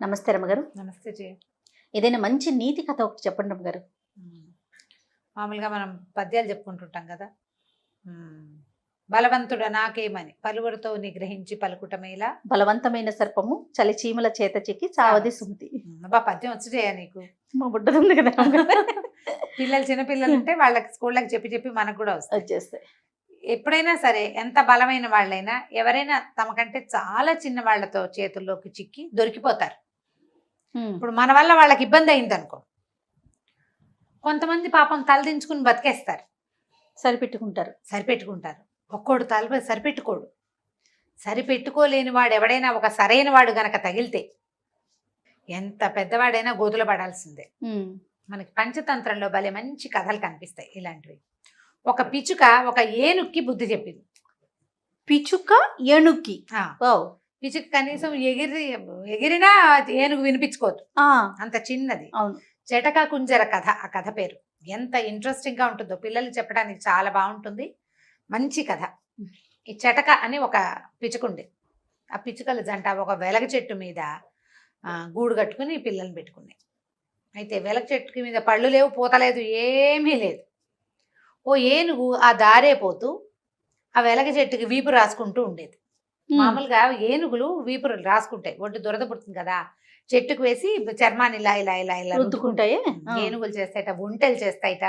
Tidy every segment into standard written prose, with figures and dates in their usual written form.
నమస్తే రమ్మగారు. నమస్తే జయ. ఏదైనా మంచి నీతి కథ ఒకటి చెప్పండి రమ్మగారు. మామూలుగా మనం పద్యాలు చెప్పుకుంటుంటాం కదా. బలవంతుడ నాకేమని పలువురితో నిగ్రహించి పలుకుటమేలా బలవంతమైన సర్పము చలి చీమల చేత చిక్కి చావది సుమతి. బా పద్యం వచ్చి జయ నీకు. మా బుడ్డది కదా పిల్లలు చిన్నపిల్లలు ఉంటే వాళ్ళకి స్కూళ్ళకి చెప్పి చెప్పి మనకు కూడా వచ్చేస్తాయి. ఎప్పుడైనా సరే ఎంత బలమైన వాళ్ళైనా ఎవరైనా తమకంటే చాలా చిన్న వాళ్ళతో చేతుల్లోకి చిక్కి దొరికిపోతారు. ఇప్పుడు మన వల్ల వాళ్ళకి ఇబ్బంది అయింది అనుకో, కొంతమంది పాపం తలదించుకుని బతికేస్తారు, సరిపెట్టుకుంటారు. ఒక్కోడు తల సరిపెట్టుకోడు. సరిపెట్టుకోలేని వాడు ఎవడైనా ఒక సరైన వాడు గనక తగిలితే ఎంత పెద్దవాడైనా గోతులు పడాల్సిందే. మనకి పంచతంత్రంలో భలే మంచి కథలు కనిపిస్తాయి ఇలాంటివి. ఒక పిచ్చుక ఒక ఏనుక్కి బుద్ధి చెప్పింది. పిచ్చుక ఏనుక్కి? పిచ్చుక కనీసం ఎగిరినా ఏనుగు వినిపించుకోదు, అంత చిన్నది. అవును. జటక కుంజర కథ, ఆ కథ పేరు. ఎంత ఇంట్రెస్టింగ్ గా ఉంటుందో, పిల్లలు చెప్పడానికి చాలా బాగుంటుంది. మంచి కథ. ఈ చెటక అని ఒక పిచ్చుకుంది. ఆ పిచ్చుకల జంట ఒక వెలగ చెట్టు మీద గూడు కట్టుకుని పిల్లల్ని పెట్టుకున్నాయి. అయితే వెలగ చెట్టు మీద పళ్ళు లేవు, పూత లేదు, ఏమీ లేదు. ఓ ఏనుగు ఆ దారే పోతూ ఆ వెలగ చెట్టుకి వీపు రాసుకుంటూ ఉండేది. మామూలుగా ఏనుగులు వీపురు రాసుకుంటాయి, ఒంటి దురద పుడుతుంది కదా, చెట్టుకు వేసి చర్మాన్ని ఇలా ఇలా ఇలా ఇలా రుద్దుకుంటాయి. ఏనుగులు చేస్తాయిట, ఒంటెలు చేస్తాయిట.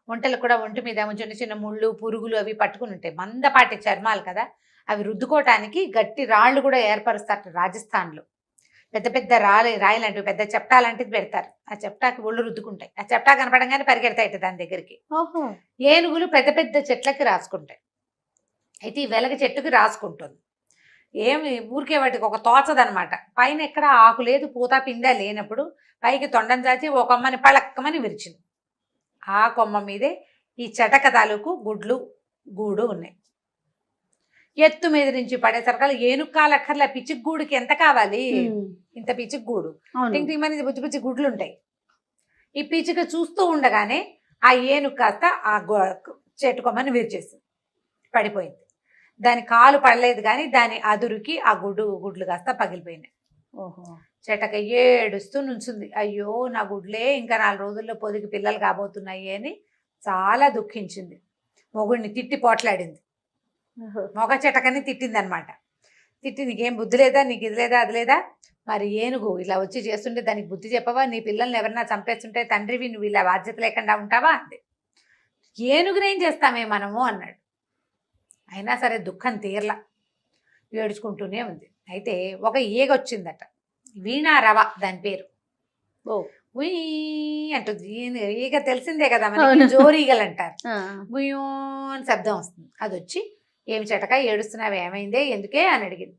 ఒంటెలు కూడా ఒంటి మీద చిన్న చిన్న ముళ్ళు పురుగులు అవి పట్టుకుని ఉంటాయి, మందపాటి చర్మాలు కదా, అవి రుద్దుకోవటానికి గట్టి రాళ్ళు కూడా ఏర్పరుస్తారు. రాజస్థాన్లో పెద్ద పెద్ద రాయి లాంటివి, పెద్ద చెప్టా లాంటిది పెడతారు. ఆ చెప్టాకి ఒళ్ళు రుద్దుకుంటాయి. ఆ చెప్టా కనపడంగానే పరిగెడతాయిట దాని దగ్గరికి. ఏనుగులు పెద్ద పెద్ద చెట్లకి రాసుకుంటాయి. అయితే ఈ వెలగ చెట్టుకి రాసుకుంటుంది. ఏమి ఊరికే వాటికి ఒక తోచదనమాట. పైన ఎక్కడ ఆకు లేదు, పూత పిండా లేనప్పుడు పైకి తొండం చాచి ఒక కొమ్మని పళక్కమని విరిచింది. ఆ కొమ్మ మీదే ఈ చెటక తాలూకు గుడ్లు గూడు ఉన్నాయి. ఎత్తు మీద నుంచి పడేసరికల్లా ఏనుక్కాలక్కర్ల పిచ్చికి గూడుకి ఎంత కావాలి, ఇంత పిచ్చికి గూడు, టింగ్ బుజ్జి బుజ్జి గుడ్లు ఉంటాయి. ఈ పిచ్చిక చూస్తూ ఉండగానే ఆ ఏనుగు కాస్త ఆ చెట్టు కొమ్మని విరిచేసింది, పడిపోయింది. దాని కాలు పడలేదు కానీ దాని అదురుకి ఆ గుడ్లు కాస్త పగిలిపోయినాయి. చెటక ఏడుస్తూ నుంచుంది. అయ్యో నా గుడ్లే ఇంకా 4 రోజుల్లో పొదిగి పిల్లలు కాబోతున్నాయి అని చాలా దుఃఖించింది. మొగుడిని తిట్టి పోట్లాడింది. మొగ చెటకని తిట్టింది అనమాట. తిట్టి నీకేం బుద్ధి లేదా, నీకు ఇది లేదా అది లేదా, మరి ఏనుగు ఇలా వచ్చి చేస్తుంటే దానికి బుద్ధి చెప్పవా, నీ పిల్లల్ని ఎవరన్నా చంపేస్తుంటే తండ్రివి నువ్వు ఇలా బాధ్యత లేకుండా ఉంటావా అంతే. ఏనుగునేం చేస్తామే మనము అన్నాడు. అయినా సరే దుఃఖం తీరలా, ఏడుచుకుంటూనే ఉంది. అయితే ఒక ఈగ వచ్చిందట, వీణారవ దాని పేరు. అంటుంది ఈగ, తెలిసిందే కదా మనకి, జోరీగలు అంటారు. గుయ్యో అని శబ్దం వస్తుంది. అది వచ్చి ఏమి చెటక ఏడుస్తున్నావు, ఏమైందే, ఎందుకే అని అడిగింది.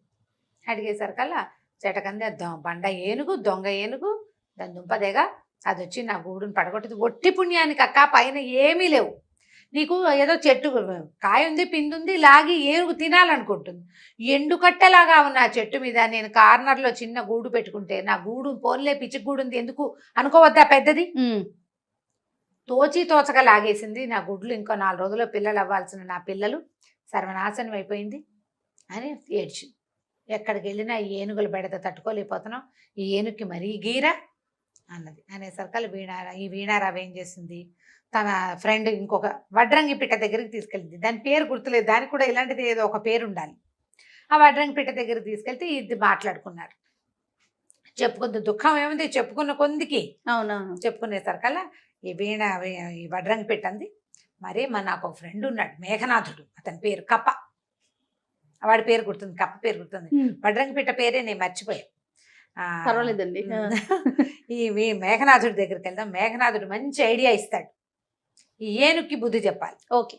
అడిగేసరికల్లా చెటకంది బండ ఏనుగు, దొంగ ఏనుగు, దాని దుంపదేగా అది వచ్చి నా గూడుని పడగొట్టింది. ఒట్టి పుణ్యానికి అక్క, పైన ఏమీ లేవు, నీకు ఏదో చెట్టు కాయ ఉంది, పిందుంది, లాగి ఏనుగు తినాలనుకుంటుంది. ఎండుకట్టెలాగా ఉన్న ఆ చెట్టు మీద నేను కార్నర్లో చిన్న గూడు పెట్టుకుంటే నా గూడు పోన్లే పిచ్చి గూడు ఉంది ఎందుకు అనుకోవద్దా పెద్దది, తోచక లాగేసింది నా గుడ్లు. ఇంకో 4 రోజుల్లో పిల్లలు అవ్వాల్సిన నా పిల్లలు సర్వనాశనం అయిపోయింది అని ఏడ్చి. ఎక్కడికి వెళ్ళినా ఈ ఏనుగుల బెడత తట్టుకోలేకపోతున్నాం, ఈ ఏనుగుకి మరీ గీరా అన్నది. అనేసరికల్ ఈ వీణారావు ఏం చేసింది, తన ఫ్రెండ్ ఇంకొక వడ్రంగి పిట్ట దగ్గరికి తీసుకెళ్ళింది. దాని పేరు గుర్తులేదు, దానికి కూడా ఇలాంటిది ఏదో ఒక పేరు ఉండాలి. ఆ వడ్రంగి పిట్ట దగ్గరికి తీసుకెళ్తే ఇది మాట్లాడుకున్నారు. చెప్పుకుంది, దుఃఖం ఏముంది చెప్పుకున్న కొందికి. అవునవును. చెప్పుకునేసరికల్లా ఈ వడ్రంగి పిట్ట అంది, మరి నాకు ఒక ఫ్రెండ్ ఉన్నాడు మేఘనాథుడు, అతని పేరు కప్ప, వాడి పేరు గుర్తుంది, కప్ప పేరు గుర్తుంది, వడ్రంగి పిట్ట పేరే నేను మర్చిపోయా. పర్వాలేదండి. ఈ మేఘనాథుడి దగ్గరికి వెళ్దాం, మేఘనాథుడు మంచి ఐడియా ఇస్తాడు, ఈ ఏనుక్కి బుద్ధి చెప్పాలి. ఓకే.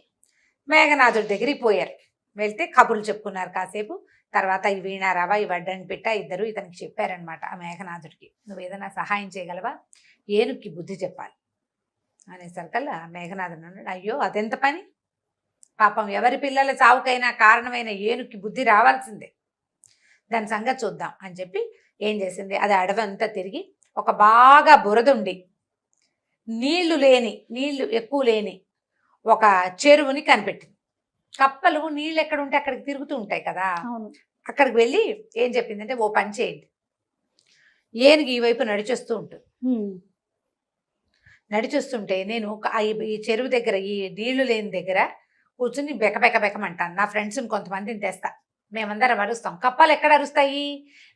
మేఘనాథుడి దగ్గరికి పోయారు. వెళ్తే కబుర్లు చెప్పుకున్నారు కాసేపు. తర్వాత ఈ వీణారావ ఈ వడ్డంగి పిట్ట ఇద్దరు ఇతనికి చెప్పారనమాట ఆ మేఘనాథుడికి, నువ్వు ఏదైనా సహాయం చేయగలవా, ఏనుక్కి బుద్ధి చెప్పాలి అనేసరికల్లా మేఘనాథుడు అన్నాడు, అయ్యో అదెంత పని, పాపం ఎవరి పిల్లల చావుకైనా కారణమైన ఏనుక్కి బుద్ధి రావాల్సిందే, దాని సంగతి చూద్దాం అని చెప్పి ఏం చేసింది, అది అడవంతా తిరిగి ఒక బాగా బురదుండి నీళ్లు ఎక్కువ లేని ఒక చెరువుని కనిపెట్టింది. కప్పలు నీళ్ళు ఎక్కడ ఉంటే అక్కడికి తిరుగుతూ ఉంటాయి కదా, అక్కడికి వెళ్ళి ఏం చెప్పిందంటే, ఓ పని చేయండి, ఏనుగు ఈ వైపు నడిచొస్తూ ఉంటుంది. నడిచొస్తుంటే నేను ఈ చెరువు దగ్గర, ఈ నీళ్లు లేని దగ్గర కూర్చుని బెకబెకమంటాను. నా ఫ్రెండ్స్ని కొంతమందిని తెస్తా, మేమందరం అరుస్తాం. కప్పలు ఎక్కడ అరుస్తాయి?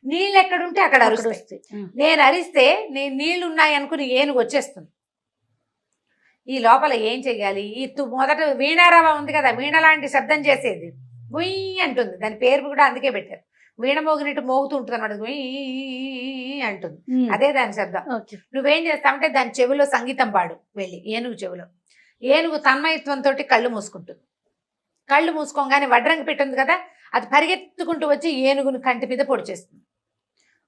నీళ్ళు ఎక్కడుంటే అక్కడ అరుస్తాయి. నేను అరిస్తే నేను నీళ్లు ఉన్నాయి అనుకుని ఏనుగు వచ్చేస్తుంది. ఈ లోపల ఏం చెయ్యాలి? ఈ మొదట వీణారావ ఉంది కదా, వీణ లాంటి శబ్దం చేసేది, గుయ్యి అంటుంది. దాని పేరు కూడా అందుకే పెట్టారు, వీణ మోగినట్టు మోగుతూ ఉంటుంది అనమాట, గుయ్యి అంటుంది. అదే దాని శబ్దం. నువ్వేం చేస్తావంటే దాని చెవిలో సంగీతం పాడు వెళ్ళి, ఏనుగు చెవిలో. ఏనుగు తన్మయత్వంతో కళ్ళు మూసుకుంటుంది. కళ్ళు మూసుకోగానే వడ్రంగి పెట్టింది కదా, అది పరిగెత్తుకుంటూ వచ్చి ఏనుగుని కంటి మీద పొడిచేస్తుంది.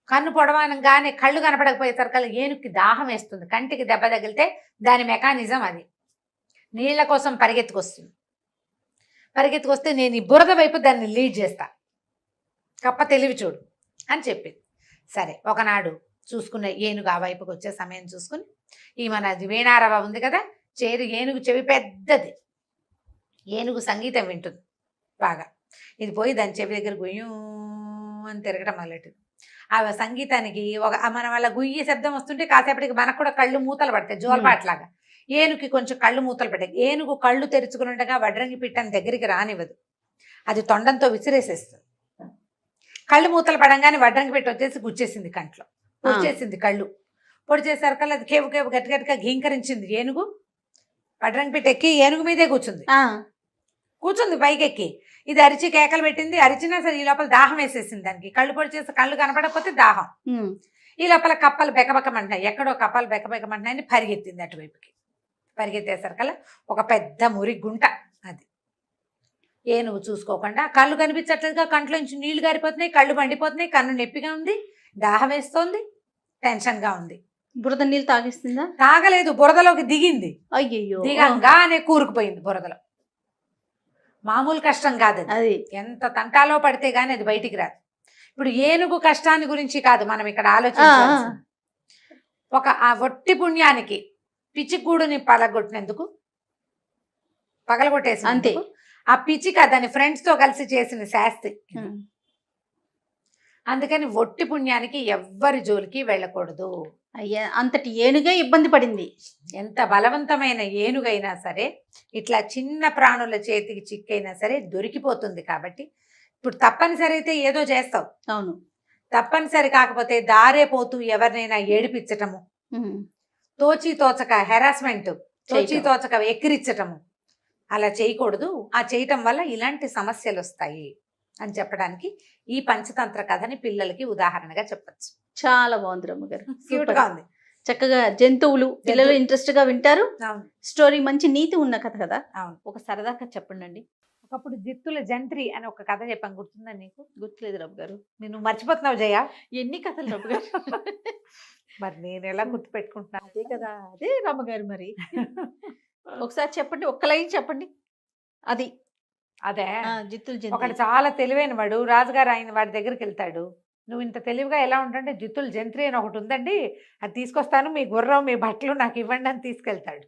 కన్ను పొడవనగానే కళ్ళు కనపడకపోయేసరికల్లా ఏనుగుకి దాహం వేస్తుంది. కంటికి దెబ్బ తగిలితే దాని మెకానిజం అది, నీళ్ల కోసం పరిగెత్తుకొస్తుంది. పరిగెత్తుకొస్తే నేను ఈ బురద వైపు దాన్ని లీడ్ చేస్తా, కప్ప తెలివి చూడు అని చెప్పింది. సరే, ఒకనాడు చూసుకున్న ఏనుగు ఆ వైపుకి వచ్చే సమయం చూసుకుని ఈ మన వీణారవ ఉంది కదా, ఏనుగు చెవి పెద్దది, ఏనుగు సంగీతం వింటుంది బాగా. ఇది పోయి దాని చెవి దగ్గర గుయ్యూ అని తిరగడం మొదలెట్టింది. ఆ సంగీతానికి మన వాళ్ళ గుయ్యి శబ్దం వస్తుంటే కాసేపటికి మనకు కూడా కళ్ళు మూతలు పడతాయి, జోలపాట్లాగా. ఏనుగుకి కొంచెం కళ్ళు మూతలు పడ్డాయి. ఏనుగు కళ్ళు తెరుచుకుని ఉండగా వడ్రంగి పిట్టని దగ్గరికి రానివ్వదు, అది తొండంతో విసిరేసేస్తుంది. కళ్ళు మూతలు పడంగానే వడ్రంగి పిట్ట వచ్చేసి గుచ్చేసింది కంట్లో, పొడిచేసింది కళ్ళు. పొడి చేసేసరికల్లా అది కేవు కేవు గట్టిగా ఘీంకరించింది ఏనుగు. వడ్రంగి పిట్ట ఎక్కి ఏనుగు మీదే కూర్చుంది పైకెక్కి. ఇది అరిచి కేకలు పెట్టింది. అరిచినా సరే ఈ లోపల దాహం వేసేసింది దానికి. కళ్ళు పొడి చేసి కళ్ళు కనపడకపోతే దాహం. ఈ లోపల కప్పలు బెకబెకమంటున్నాయి, ఎక్కడో కప్పలు బెకబెకమంటున్నాయని పరిగెత్తింది అటువైపుకి. పరిగెత్తేసరికల్లా ఒక పెద్ద మురి గుంట అది. ఏనుగు చూసుకోకుండా, కళ్ళు కనిపించట్లేదుగా, కంట్లోంచి నీళ్లు గారిపోతున్నాయి, కళ్ళు మండిపోతున్నాయి, కన్ను నొప్పిగా ఉంది, దాహం వేస్తోంది, టెన్షన్గా ఉంది. బురద నీళ్ళు తాగిస్తుందా? తాగలేదు, బురదలోకి దిగింది. అయ్యయ్యో, దిగంగానే కూరుకుపోయింది బురదలో. మామూలు కష్టం కాదు అది, ఎంత తంటాలో పడితే గానీ అది బయటికి రాదు. ఇప్పుడు ఏనుగు కష్టాన్ని గురించి కాదు మనం ఇక్కడ ఆలోచించాల్సింది. ఆ ఒట్టి పుణ్యానికి పిచ్చిగూడుని పగలగొట్టేసి అంతే. ఆ పిచ్చిక దాని ఫ్రెండ్స్ తో కలిసి చేసిన శాస్తి. అందుకని ఒట్టి పుణ్యానికి ఎవ్వరి జోలికి వెళ్ళకూడదు. అయ్యా, అంతటి ఏనుగే ఇబ్బంది పడింది. ఎంత బలవంతమైన ఏనుగైనా సరే ఇట్లా చిన్న ప్రాణుల చేతికి చిక్కైనా సరే దొరికిపోతుంది. కాబట్టి ఇప్పుడు తప్పనిసరి అయితే ఏదో చేస్తావు. అవును, తప్పనిసరి కాకపోతే దారే పోతూ ఎవరినైనా ఏడిపించటము, తోచక హెరాస్మెంట్, తోచక ఎక్కిరించటము అలా చేయకూడదు. ఆ చేయటం వల్ల ఇలాంటి సమస్యలు వస్తాయి అని చెప్పడానికి ఈ పంచతంత్ర కథని పిల్లలకి ఉదాహరణగా చెప్పచ్చు. చాలా బాగుంది రమ్మగారు, క్యూట్ గా ఉంది. చక్కగా జంతువులు పిల్లలు ఇంట్రెస్ట్ గా వింటారు. స్టోరీ మంచి నీతి ఉన్న కథ కదా. అవును, ఒక సరదా కథ చెప్పండి అండి. ఒకప్పుడు జిత్తుల జంత్రి అని ఒక కథ చెప్పాను, గుర్తుందా నీకు? గుర్తులేదు రమ్మ గారు. నేను మర్చిపోతున్నావు జయ, ఎన్ని కథలు రమ్మ గారు. మరి నేను ఎలా గుర్తు పెట్టుకుంటున్నా? అదే కదా, అదే రమ్మగారు. మరి ఒకసారి చెప్పండి, ఒక్క లైన్ చెప్పండి. అది అదే జిత్తుల ఒకటి చాలా తెలివైన వాడు, రాజుగారు ఆయన వాడి దగ్గరికి వెళ్తాడు. నువ్వు ఇంత తెలివిగా ఎలా ఉంటుంటే జిత్తుల జంత్రి అని ఒకటి ఉందండి, అది తీసుకొస్తాను, మీ గుర్రం మీ బట్టలు నాకు ఇవ్వండి అని తీసుకెళ్తాడు.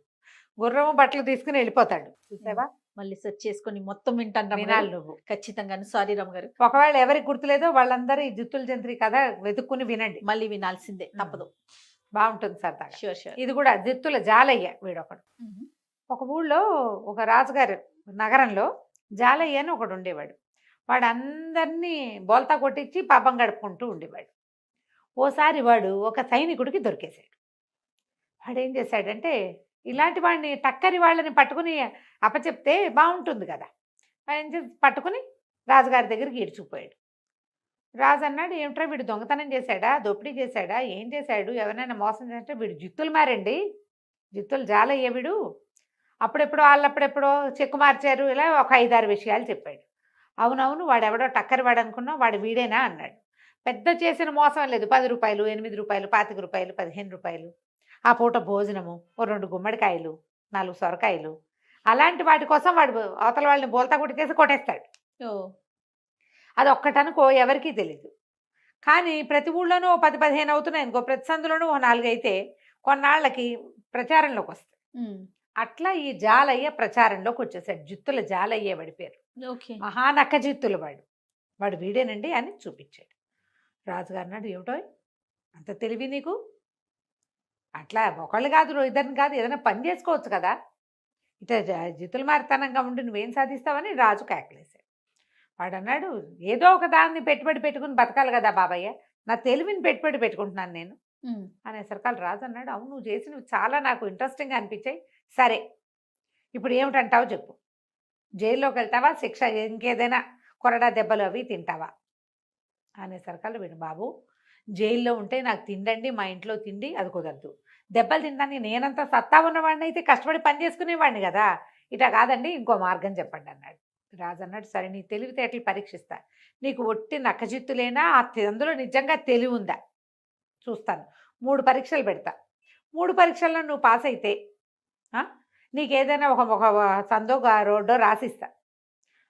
గుర్రము బట్టలు తీసుకుని వెళ్ళిపోతాడు. చూసావా? మళ్ళీ సెర్చ్ చేసుకుని మొత్తం వింటాను. వినాలి నువ్వు ఖచ్చితంగా. సారీ రమ్మగారు, ఒకవేళ ఎవరికి గుర్తులేదో వాళ్ళందరూ ఈ జిత్తుల జంత్రి కథ వెతుక్కుని వినండి. మళ్ళీ వినాల్సిందే, తప్పదు. బాగుంటుంది సరదాగా. Sure sure. ఇది కూడా జిత్తుల జాలయ్య వీడొకడు. ఒక ఊళ్ళో ఒక రాజుగారు నగరంలో జాలయ్య అని ఒకడు ఉండేవాడు. వాడు అందరినీ బోల్తా కొట్టించి పాపం గడుపుకుంటూ ఉండేవాడు. ఓసారి వాడు ఒక సైనికుడికి దొరికేశాడు. వాడు ఏం చేశాడంటే, ఇలాంటి వాడిని టక్కరి వాళ్ళని పట్టుకుని అప్పచెప్తే బాగుంటుంది కదా, ఆయన పట్టుకుని రాజుగారి దగ్గరికి ఈడ్చుకుపోయాడు. రాజు అన్నాడు, ఏమిట్రా వీడు దొంగతనం చేశాడా, దోపిడీ చేశాడా, ఏం చేశాడు, ఎవరైనా మోసం చేస్తే? వీడు జిత్తులు మారండి, జిత్తులు జాలయ్య వీడు, అప్పుడెప్పుడో వాళ్ళప్పుడెప్పుడో చెక్కు మార్చారు, ఇలా ఒక 5-6 విషయాలు చెప్పాడు. అవునవును, వాడెవడో టక్కరి వాడు అనుకున్నావు, వాడు వీడేనా అన్నాడు. పెద్ద చేసిన మోసం లేదు, 10 రూపాయలు, 8 రూపాయలు, 25 రూపాయలు, 15 రూపాయలు, ఆ పూట భోజనము, ఓ 2 గుమ్మడికాయలు, 4 సొరకాయలు, అలాంటి వాటి కోసం వాడు అవతల వాళ్ళని బోల్తా కొట్టి కొట్టేస్తాడు. అది ఒక్కటనుకో ఎవరికీ తెలీదు. కానీ ప్రతి ఊళ్ళోనూ 10-15 అవుతున్నాయి అనుకో, ప్రతి సందులోనూ 4 అయితే కొన్నాళ్ళకి ప్రచారంలోకి వస్తాయి. అట్లా ఈ జాలయ్య ప్రచారంలోకి వచ్చేసాడు. జిత్తుల జాలయ్య వాడి పేరు. మహానక్క జిత్తుల వాడు వీడేనండి అని చూపించాడు. రాజుగారు అన్నాడు, ఏమిటో అంత తెలివి నీకు? అట్లా ఒకళ్ళు కాదు, ఇద్దరిని కాదు, ఏదైనా పని చేసుకోవచ్చు కదా. ఇట్లా జిత్తులు మారితనంగా ఉండి నువ్వేం సాధిస్తావని రాజు కేకలేశాడు. వాడు అన్నాడు, ఏదో ఒక దాన్ని పెట్టుబడి పెట్టుకుని బతకాలి కదా బాబయ్య, నా తెలివిని పెట్టుబడి పెట్టుకుంటున్నాను నేను అనేసరికి రాజు అన్నాడు, అవును నువ్వు చేసినవి చాలా నాకు ఇంట్రెస్టింగ్గా అనిపించాయి. సరే ఇప్పుడు ఏమిటంటావు చెప్పు. జైల్లోకి వెళ్తావా, శిక్ష ఇంకేదైనా కొరడా దెబ్బలు అవి తింటావా అనేసరికి వీడు, బాబు జైల్లో ఉంటే నాకు తిండండి, మా ఇంట్లో తిండి అది కుదరదు. దెబ్బలు తినడానికి నేనంతా సత్తా ఉన్నవాడిని అయితే కష్టపడి పని చేసుకునేవాడిని కదా, ఇట్లా కాదండి ఇంకో మార్గం చెప్పండి అన్నాడు. రాజు అన్నాడు, సరే నీ తెలివితేటలు పరీక్షిస్తా, నీకు ఒట్టి నక్కజిత్తులేనా అందులో నిజంగా తెలివి ఉందా చూస్తాను. 3 పరీక్షలు పెడతా. 3 పరీక్షల్లో నువ్వు పాస్ అయితే నీకు ఏదైనా ఒక సందో రోడ్డో రాసిస్తా,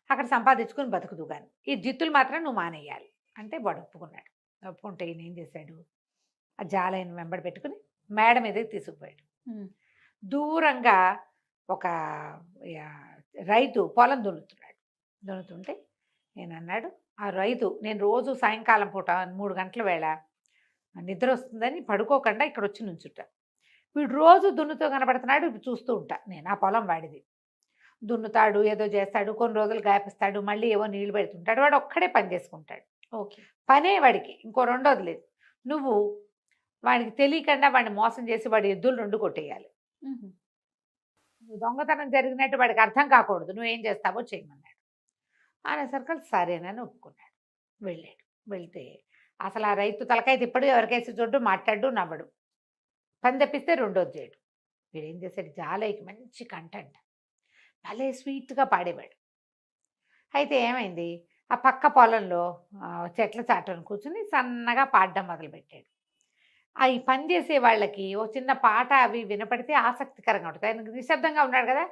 అక్కడ సంపాదించుకుని బతుకుదు కానీ ఈ జిత్తులు మాత్రం నువ్వు మానేయాలి అంటే వాడు ఒప్పుకున్నాడు. ఒప్పుకుంటే ఈయన ఏం చేశాడు, ఆ జాలైన వెంబడి పెట్టుకుని మేడ మీదకి తీసుకుపోయాడు. దూరంగా ఒక రైతు పొలం దున్నుతుంటే నేను అన్నాడు, ఆ రైతు నేను రోజు సాయంకాలం పూట 3 గంటల వేళ నిద్ర వస్తుందని పడుకోకుండా ఇక్కడ వచ్చి నుంచుంటా. వీడు రోజు దున్నుతో కనబడుతున్నాడు, చూస్తూ ఉంటా నేను. ఆ పొలం వాడిది. దున్నుతాడు, ఏదో చేస్తాడు, కొన్ని రోజులు గాయపిస్తాడు, మళ్ళీ ఏవో నీళ్లు పెడుతుంటాడు. వాడు ఒక్కడే పని చేసుకుంటాడు. ఓకే, పనే వాడికి, ఇంకో రెండోది లేదు. నువ్వు వాడికి తెలియకుండా వాడిని మోసం చేసి వాడి ఎద్దులు 2 కొట్టేయాలి. దొంగతనం జరిగినట్టు వాడికి అర్థం కాకూడదు, నువ్వేం చేస్తావో చేయమన్నాడు. అనేసరికి సరేనని ఒప్పుకున్నాడు. వెళ్ళాడు. వెళ్తే అసలు ఆ రైతు తలకాయ తిప్పడు, ఎవరికేసి చూడ్డు, మాట్లాడు, నవ్వడు. పని తప్పిస్తే రెండోది చేయడు. వీడేం చేశాడు, జాలయ్యకి మంచి కంటెంట్ భలే స్వీట్గా పాడేవాడు. అయితే ఏమైంది, ఆ పక్క పొలంలో చెట్ల చాటును కూర్చుని సన్నగా పాడడం మొదలుపెట్టాడు. ఈ పని చేసే వాళ్ళకి ఓ చిన్న పాట అవి వినపడితే ఆసక్తికరంగా ఉంటుంది. ఆయన నిశ్శబ్దంగా ఉన్నాడు కదా,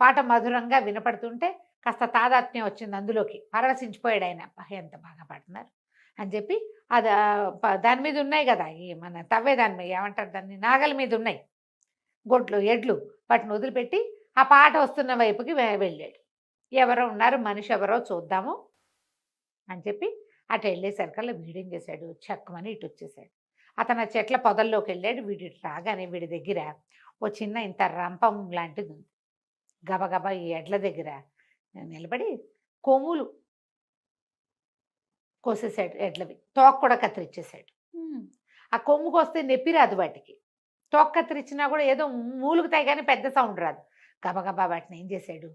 పాట మధురంగా వినపడుతుంటే కాస్త తాదాత్మ్యం వచ్చింది అందులోకి. పరవశించిపోయాడు ఆయన, ఎంత బాగా పాడుతున్నారు అని చెప్పి. అది దాని మీద ఉన్నాయి కదా, ఈ మన తవ్వే దాని మీద ఏమంటారు దాన్ని, నాగల మీద ఉన్నాయి గొడ్లు ఎడ్లు, వాటిని వదిలిపెట్టి ఆ పాట వస్తున్న వైపుకి వెళ్ళాడు. ఎవరో ఉన్నారు, మనిషి ఎవరో చూద్దాము అని చెప్పి అటు వెళ్ళేసరికల్లా వీడేం చేశాడు, చక్కమని ఇటు వచ్చేసాడు. అతను ఆ చెట్ల పొదల్లోకి వెళ్ళాడు. వీడి రాగానే వీడి దగ్గర ఓ చిన్న ఇంత రంపం లాంటిది ఉంది. గబగబా ఈ ఎడ్ల దగ్గర నిలబడి కొమ్ములు కోసేసాడు ఎడ్లవి, తోక కూడా కత్తిరించేశాడు. ఆ కొమ్ముకు వస్తే నొప్పి రాదు వాటికి, తోక కత్తిరించినా కూడా ఏదో మూలుగుతాయి కానీ పెద్ద సౌండ్ రాదు. గబగబా వాటిని ఏం చేశాడు,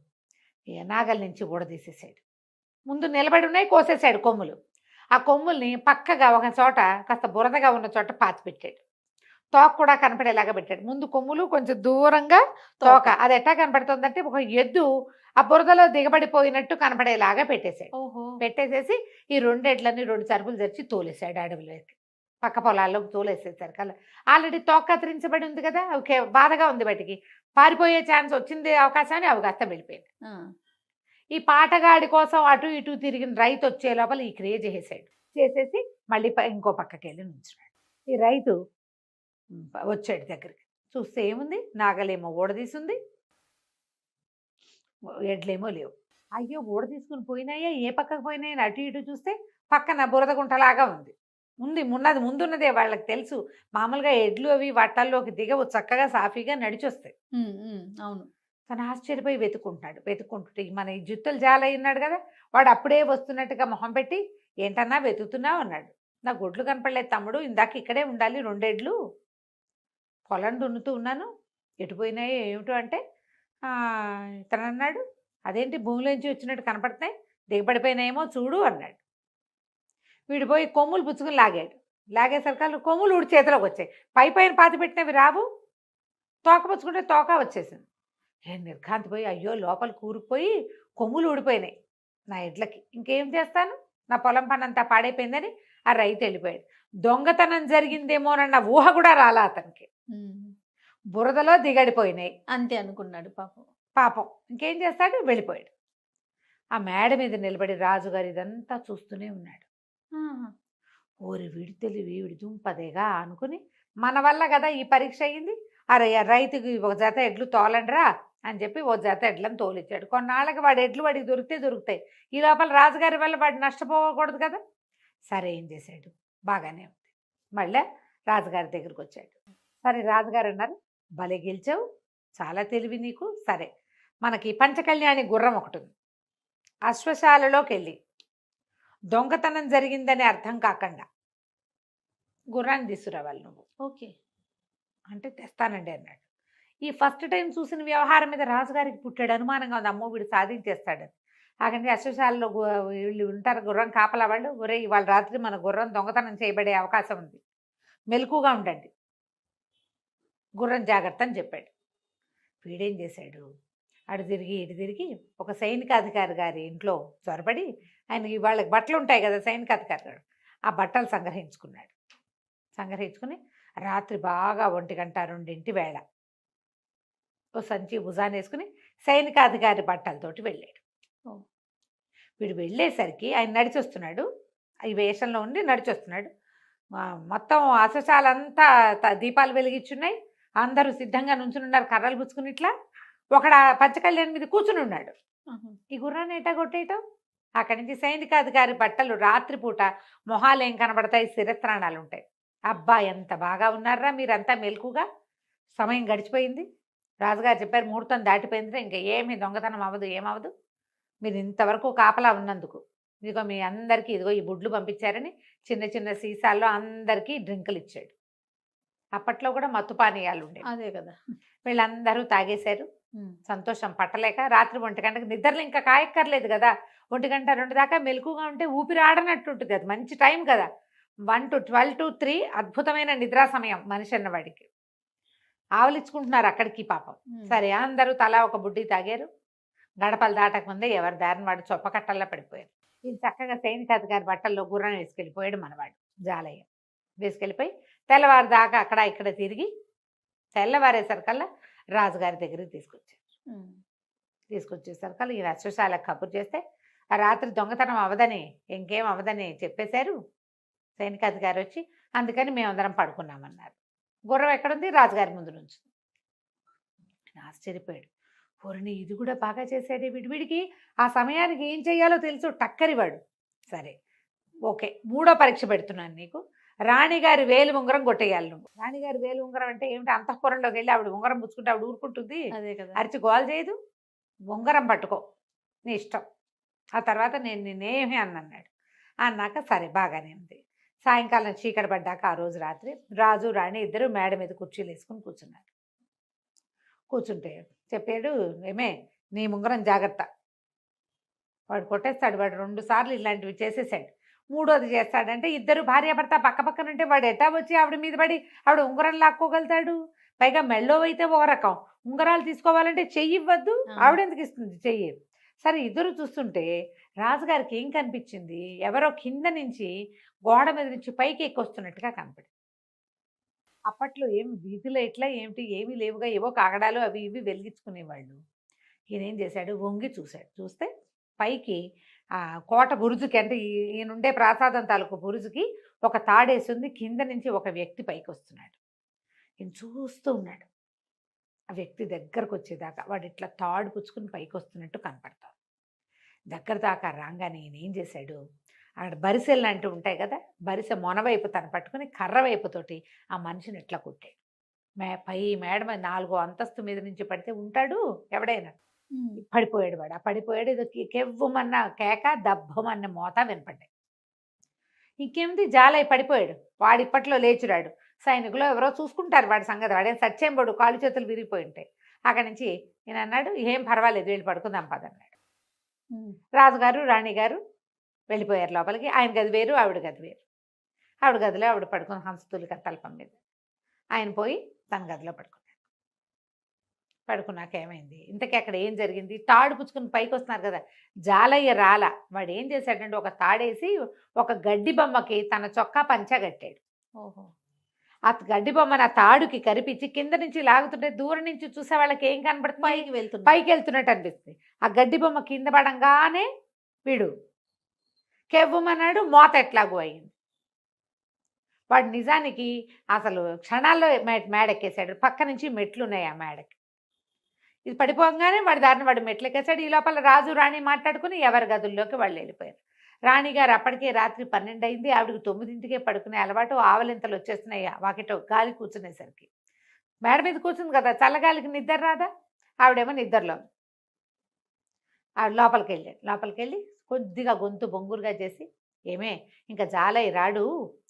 నాగల నుంచి ఊడదీసేసాడు. ముందు నిలబడి ఉన్నాయి, కోసేశాడు కొమ్ములు. ఆ కొమ్ముల్ని పక్కగా ఒక చోట కాస్త బురదగా ఉన్న చోట పాతి పెట్టాడు. తోక కూడా కనపడేలాగా పెట్టాడు. ముందు కొమ్ములు కొంచెం దూరంగా తోక, అది ఎట్టా కనపడుతుందంటే ఒక ఎద్దు ఆ బురదలో దిగబడిపోయినట్టు కనపడేలాగా పెట్టేశాడు. పెట్టేసేసి ఈ 2 ఎడ్లని 2 చరుపులు తెచ్చి తోలేశాడు అడవిలోకి, పక్క పొలాల్లోకి తోలేసేసారు. కల్లా ఆల్రెడీ తోక కత్తిరించబడి ఉంది కదా, ఓకే బాధగా ఉంది, బయటికి పారిపోయే ఛాన్స్ వచ్చింది, అవకాశాన్ని అవకాశం వెళ్ళిపోయింది. ఈ పాటగాడి కోసం అటు ఇటు తిరిగిన రైతు వచ్చే లోపల ఈ క్రియ చేసేసి మళ్ళీ ఇంకో పక్కకి వెళ్ళి నుంచున్నాడు. ఈ రైతు వచ్చాడు దగ్గరికి, చూస్తే ఏముంది, నాగలేమో ఊడదీసింది, ఎడ్లేమో లేవు. అయ్యో ఊడ తీసుకుని పోయినాయా, ఏ పక్కకు పోయినాయని అటు ఇటు చూస్తే పక్కన బురద గుంటలాగా ఉంది. ముందున్నదే వాళ్ళకి తెలుసు. మామూలుగా ఎడ్లు అవి వట్టల్లోకి దిగవు, చక్కగా సాఫీగా నడిచొస్తాయి. అవును. తను ఆశ్చర్యపోయి వెతుక్కుంటుంటే మన ఈ జుత్తులు జాల ఉన్నాడు కదా, వాడు అప్పుడే వస్తున్నట్టుగా మొహం పెట్టి, ఏంటన్నా వెతుకుతున్నావు అన్నాడు. నా గొడ్లు కనపడలేదు తమ్ముడు, ఇందాక ఇక్కడే ఉండాలి, 2 ఎడ్లు పొలం దున్నుతూ ఉన్నాను, ఎటుపోయినాయో ఏమిటో అంటే తను అన్నాడు, అదేంటి భూమిలోంచి వచ్చినట్టు కనపడుతున్నాయి, దిగబడిపోయినాయేమో చూడు అన్నాడు. వీడు పోయి కొమ్ములు పుచ్చుకుని లాగేసరికి కొమ్ములు ఊడి చేతిలోకి వచ్చాయి. పైన పాతి పెట్టినవి రావు, తోక పుచ్చుకుంటే తోక వచ్చేసింది. నేను నిర్ఘాంతిపోయి, అయ్యో లోపల కూరుకుపోయి కొమ్ములు ఊడిపోయినాయి నా ఎడ్లకి, ఇంకేం చేస్తాను, నా పొలం పని అంతా పాడైపోయిందని ఆ రైతు వెళ్ళిపోయాడు. దొంగతనం జరిగిందేమోనన్న ఊహ కూడా రాలా అతనికి. బురదలో దిగడిపోయినాయి అంతే అనుకున్నాడు పాపం. ఇంకేం చేస్తాడు, వెళ్ళిపోయాడు. ఆ మేడ మీద నిలబడి రాజుగారు ఇదంతా చూస్తూనే ఉన్నాడు. ఓరి వీడి తెలివి, వీడి దుంపదేగా అనుకుని, మన వల్ల కదా ఈ పరీక్ష అయ్యింది, అరే రైతుకి ఒక జత ఎడ్లు తోలండిరా అని చెప్పి ఓ జత ఎడ్లను తోలిచ్చాడు. కొన్నాళ్ళకి వాడి ఎడ్లు వాడికి దొరుకుతాయి. ఈ లోపల రాజుగారి వల్ల వాడు నష్టపోకూడదు కదా. సరే ఏం చేశాడు, బాగానే ఉంది. మళ్ళీ రాజుగారి దగ్గరికి వచ్చాడు. సరే రాజుగారు అన్నారు, భలే గెలిచావు, చాలా తెలివి నీకు. సరే, మనకి పంచకళ్యాణి గుర్రం ఒకటి ఉంది. అశ్వశాలలోకి వెళ్ళి దొంగతనం జరిగిందని అర్థం కాకుండా గుర్రాన్ని తీసుకురావాలి నువ్వు. ఓకే. అంటే తెస్తానండి అన్నాడు. ఈ ఫస్ట్ టైం చూసిన వ్యవహారం మీద రాజుగారికి పుట్టాడు అనుమానంగా ఉంది, అమ్మో వీడు సాధించేస్తాడని. అక్కడి అశ్వశాలలో వీళ్ళు ఉంటారు గుర్రం కాపలా వాళ్ళు, ఒరే ఇవాళ రాత్రి మన గుర్రం దొంగతనం చేయబడే అవకాశం ఉంది, మెలకుగా ఉండండి, గుర్రం జాగ్రత్త అని చెప్పాడు. వీడేం చేశాడు, అటు తిరిగి ఇటు తిరిగి ఒక సైనికాధికారి గారి ఇంట్లో చొరబడి, ఆయన వాళ్ళకి బట్టలు ఉంటాయి కదా సైనికాధికారి గారు, ఆ బట్టలు సంగ్రహించుకున్నాడు. సంగ్రహించుకుని రాత్రి బాగా 1 గంట 2 వేళ ఓ సంచి భుజాన్ని వేసుకుని సైనికాధికారి బట్టలతోటి వెళ్ళాడు. వీడు వెళ్ళేసరికి ఆయన నడిచొస్తున్నాడు, ఈ వేషంలో ఉండి నడిచొస్తున్నాడు. మొత్తం అశ్వశాలంతా దీపాలు వెలిగించున్నాయి, అందరూ సిద్ధంగా నుంచునున్నారు కర్రలు పుచ్చుకుని. ఇట్లా ఒకడు పంచకళ్యాణి మీద కూర్చుని ఉన్నాడు. ఈ గుర్రాన్ని ఎటా కొట్టేయటం, అక్కడి నుంచి సైనికాధికారి బట్టలు రాత్రిపూట మొహాలు ఏం కనబడతాయి, శిరస్త్రాణాలు ఉంటాయి. అబ్బా ఎంత బాగా ఉన్నారా మీరంతా మెలకుగా, సమయం గడిచిపోయింది, రాజుగారు చెప్పారు ముహూర్తం దాటిపోయింది, ఇంకా ఏమీ దొంగతనం అవ్వదు, ఏమవ్వదు, మీరు ఇంతవరకు కాపలా ఉన్నందుకు ఇదిగో మీ అందరికీ ఇదిగో ఈ బుడ్లు పంపించారని చిన్న చిన్న సీసాల్లో అందరికీ డ్రింకులు ఇచ్చాడు. అప్పట్లో కూడా మత్తు పానీయాలు ఉండేవి. అదే కదా. వీళ్ళందరూ తాగేశారు. సంతోషం పట్టలేక రాత్రి 1 గంటకు నిద్రలు ఇంకా కాయక్కర్లేదు కదా, 1 గంట 2 దాకా మెలకుగా ఉంటే ఊపిరి ఆడనట్టు ఉంటుంది, అది మంచి టైం కదా. 1 to 12 to 3 అద్భుతమైన నిద్రా సమయం మనిషి అన్నవాడికి. ఆవలించుకుంటున్నారు అక్కడికి పాపం. సరే అందరూ తలా ఒక బుడ్డి తాగారు. గడపలు దాటకముందే ఎవరి దారిని వాడు చొప్పకట్టల్లా పడిపోయారు. ఇది చక్కగా సైనికాధికారి బట్టల్లో గుర్రం వేసుకెళ్ళిపోయాడు మనవాడు జాలయ్య. వేసుకెళ్ళిపోయి తెల్లవారు దాకా అక్కడ ఇక్కడ తిరిగి తెల్లవారేసరికల్లా రాజుగారి దగ్గరికి తీసుకొచ్చేసరికల్లా ఈ అశ్వశాలకు కబురు చేస్తే ఆ రాత్రి దొంగతనం అవదని ఇంకేం అవదని చెప్పేశారు సైనికాధికారి వచ్చి. అందుకని మేమందరం పడుకున్నామన్నారు. గుర్రం ఎక్కడుంది, రాజుగారి ముందు నుంచి. ఆశ్చర్యపోయాడు, పొరిని ఇది కూడా బాగా చేశాడే, వీడికి ఆ సమయానికి ఏం చెయ్యాలో తెలుసు, టక్కరివాడు. సరే ఓకే, 3వ పరీక్ష పెడుతున్నాను నీకు, రాణిగారి వేలు ఉంగరం కొట్టేయాలి నువ్వు. రాణిగారి వేలు ఉంగరం అంటే ఏమిటి, అంతఃపురంలోకి వెళ్ళి ఆవిడ ఉంగరం పుచ్చుకుంటే ఆవిడ ఊరుకుంటుంది, అదే కదా, అరిచి గోల్ చేయదు, ఉంగరం పట్టుకో నీ ఇష్టం, ఆ తర్వాత నేను నేనేమి అన్నాడు. అన్నాక సరే బాగానే ఉంది. సాయంకాలం చీకటి పడ్డాక ఆ రోజు రాత్రి రాజు రాణి ఇద్దరు మేడ మీద కుర్చీలు వేసుకుని కూర్చున్నారు. కూర్చుంటే చెప్పాడు, ఏమే నీ ఉంగరం జాగ్రత్త, వాడు కొట్టేస్తాడు, వాడు 2 సార్లు ఇలాంటివి చేసేసాడు, 3వది చేస్తాడంటే ఇద్దరు భార్యాభర్త పక్క పక్కనంటే వాడు ఎట్టా వచ్చి ఆవిడ మీద పడి ఆవిడ ఉంగరం లాక్కోగలుగుతాడు. పైగా మెళ్ళో అయితే ఒక రకం, ఉంగరాలు తీసుకోవాలంటే చెయ్యి ఇవ్వద్దు, ఆవిడెందుకు ఇస్తుంది చెయ్యి. సరే ఇద్దరు చూస్తుంటే రాజుగారికి ఏం కనిపించింది, ఎవరో కింద నుంచి గోడ మీద నుంచి పైకి ఎక్కొస్తున్నట్టుగా కనపడింది. అప్పట్లో ఏం వీధిలో ఎట్లా ఏమిటి ఏమీ లేవుగా, ఏవో కాగడాలు అవి ఇవి వెలిగించుకునేవాళ్ళు. ఈయనేం చేశాడు, వంగి చూశాడు. చూస్తే పైకి కోట బురుజుకి, అంటే ఈయనుండే ప్రాసాదం తాలూకు బురుజుకి ఒక తాడేసింది, కింద నుంచి ఒక వ్యక్తి పైకి వస్తున్నాడు. ఈయన చూస్తూ ఉన్నాడు. ఆ వ్యక్తి దగ్గరకు వచ్చేదాకా వాడు ఇట్లా తాడు పుచ్చుకుని పైకి వస్తున్నట్టు కనపడతాడు. దగ్గర దాకా రాగానే ఈయన ఏం చేశాడు, అక్కడ బరిసెలు లాంటివి ఉంటాయి కదా, బరిసె మొనవైపు తను పట్టుకుని కర్ర వైపుతోటి ఆ మనిషిని ఎట్లా కొట్టాడు. పై మేడ మీద 4వ అంతస్తు మీద నుంచి పడితే ఉంటాడు ఎవడైనా, పడిపోయాడు వాడు. ఆ పడిపోయాడు, ఏదో కెవ్వమన్న కేక దబ్బమన్న మోత వినపడ్డాయి. ఇంకేమిటి జాలై పడిపోయాడు, వాడు ఇప్పట్లో లేచురాడు. సైనికులు ఎవరో చూసుకుంటారు వాడి సంగతి, వాడేం సచ్చేంబడు, కాళ్ళు చేతులు విరిగిపోయి ఉంటాయి. అక్కడి నుంచి ఈయన అన్నాడు, ఏం పర్వాలేదు వెళ్ళి పడుకుందాం పదన్నాడు. రాజుగారు రాణిగారు వెళ్ళిపోయారు లోపలికి. ఆయన గది వేరు, ఆవిడ గది వేరు. ఆవిడ గదిలో ఆవిడ పడుకుని హంసతూలిక తల్పం మీద, ఆయన పోయి తన గదిలో పడుకున్నాడు. పడుకున్నాక ఏమైంది, ఇంతకీ అక్కడ ఏం జరిగింది, తాడు పుచ్చుకుని పైకి వస్తున్నారు కదా, జాలయ్య రాల. వాడు ఏం చేశాడంటే ఒక తాడేసి ఒక గడ్డి బొమ్మకి తన చొక్కా పంచా కట్టాడు. ఓహో. ఆ గడ్డి బొమ్మను ఆ తాడుకి కరిపించి కింద నుంచి లాగుతుంటే దూరం నుంచి చూసే వాళ్ళకి ఏం కనబడుతుంది, పైకి వెళ్తున్నట్టు అనిపిస్తుంది. ఆ గడ్డి బొమ్మ కింద పడంగానే వీడు కెవ్వమన్నాడు, మోత ఎట్లాగూ అయింది. వాడు నిజానికి అసలు క్షణాల్లో మేడెక్కేశాడు. పక్క నుంచి మెట్లు ఉన్నాయి ఆ మేడకి. ఇది పడిపోగానే వాడి దారిని వాడు మెట్లు ఎక్కేశాడు. ఈ లోపల రాజు రాణి మాట్లాడుకుని ఎవరి గదుల్లోకి వాళ్ళు వెళ్ళిపోయారు. రాణిగారు అప్పటికే రాత్రి 12 అయింది. ఆవిడకి 9ంటికే పడుకునే అలవాటు. ఆవలింతలు వచ్చేస్తున్నాయి వాకిట గాలి కూర్చునేసరికి. మేడ మీద కూర్చుంది కదా, చల్లగాలికి నిద్ర రాదా? ఆవిడేమో నిద్రలో ఉంది. ఆవిడ లోపలికెళ్ళి కొద్దిగా గొంతు బొంగురుగా చేసి, ఏమే ఇంకా జాలయ్య రాడు,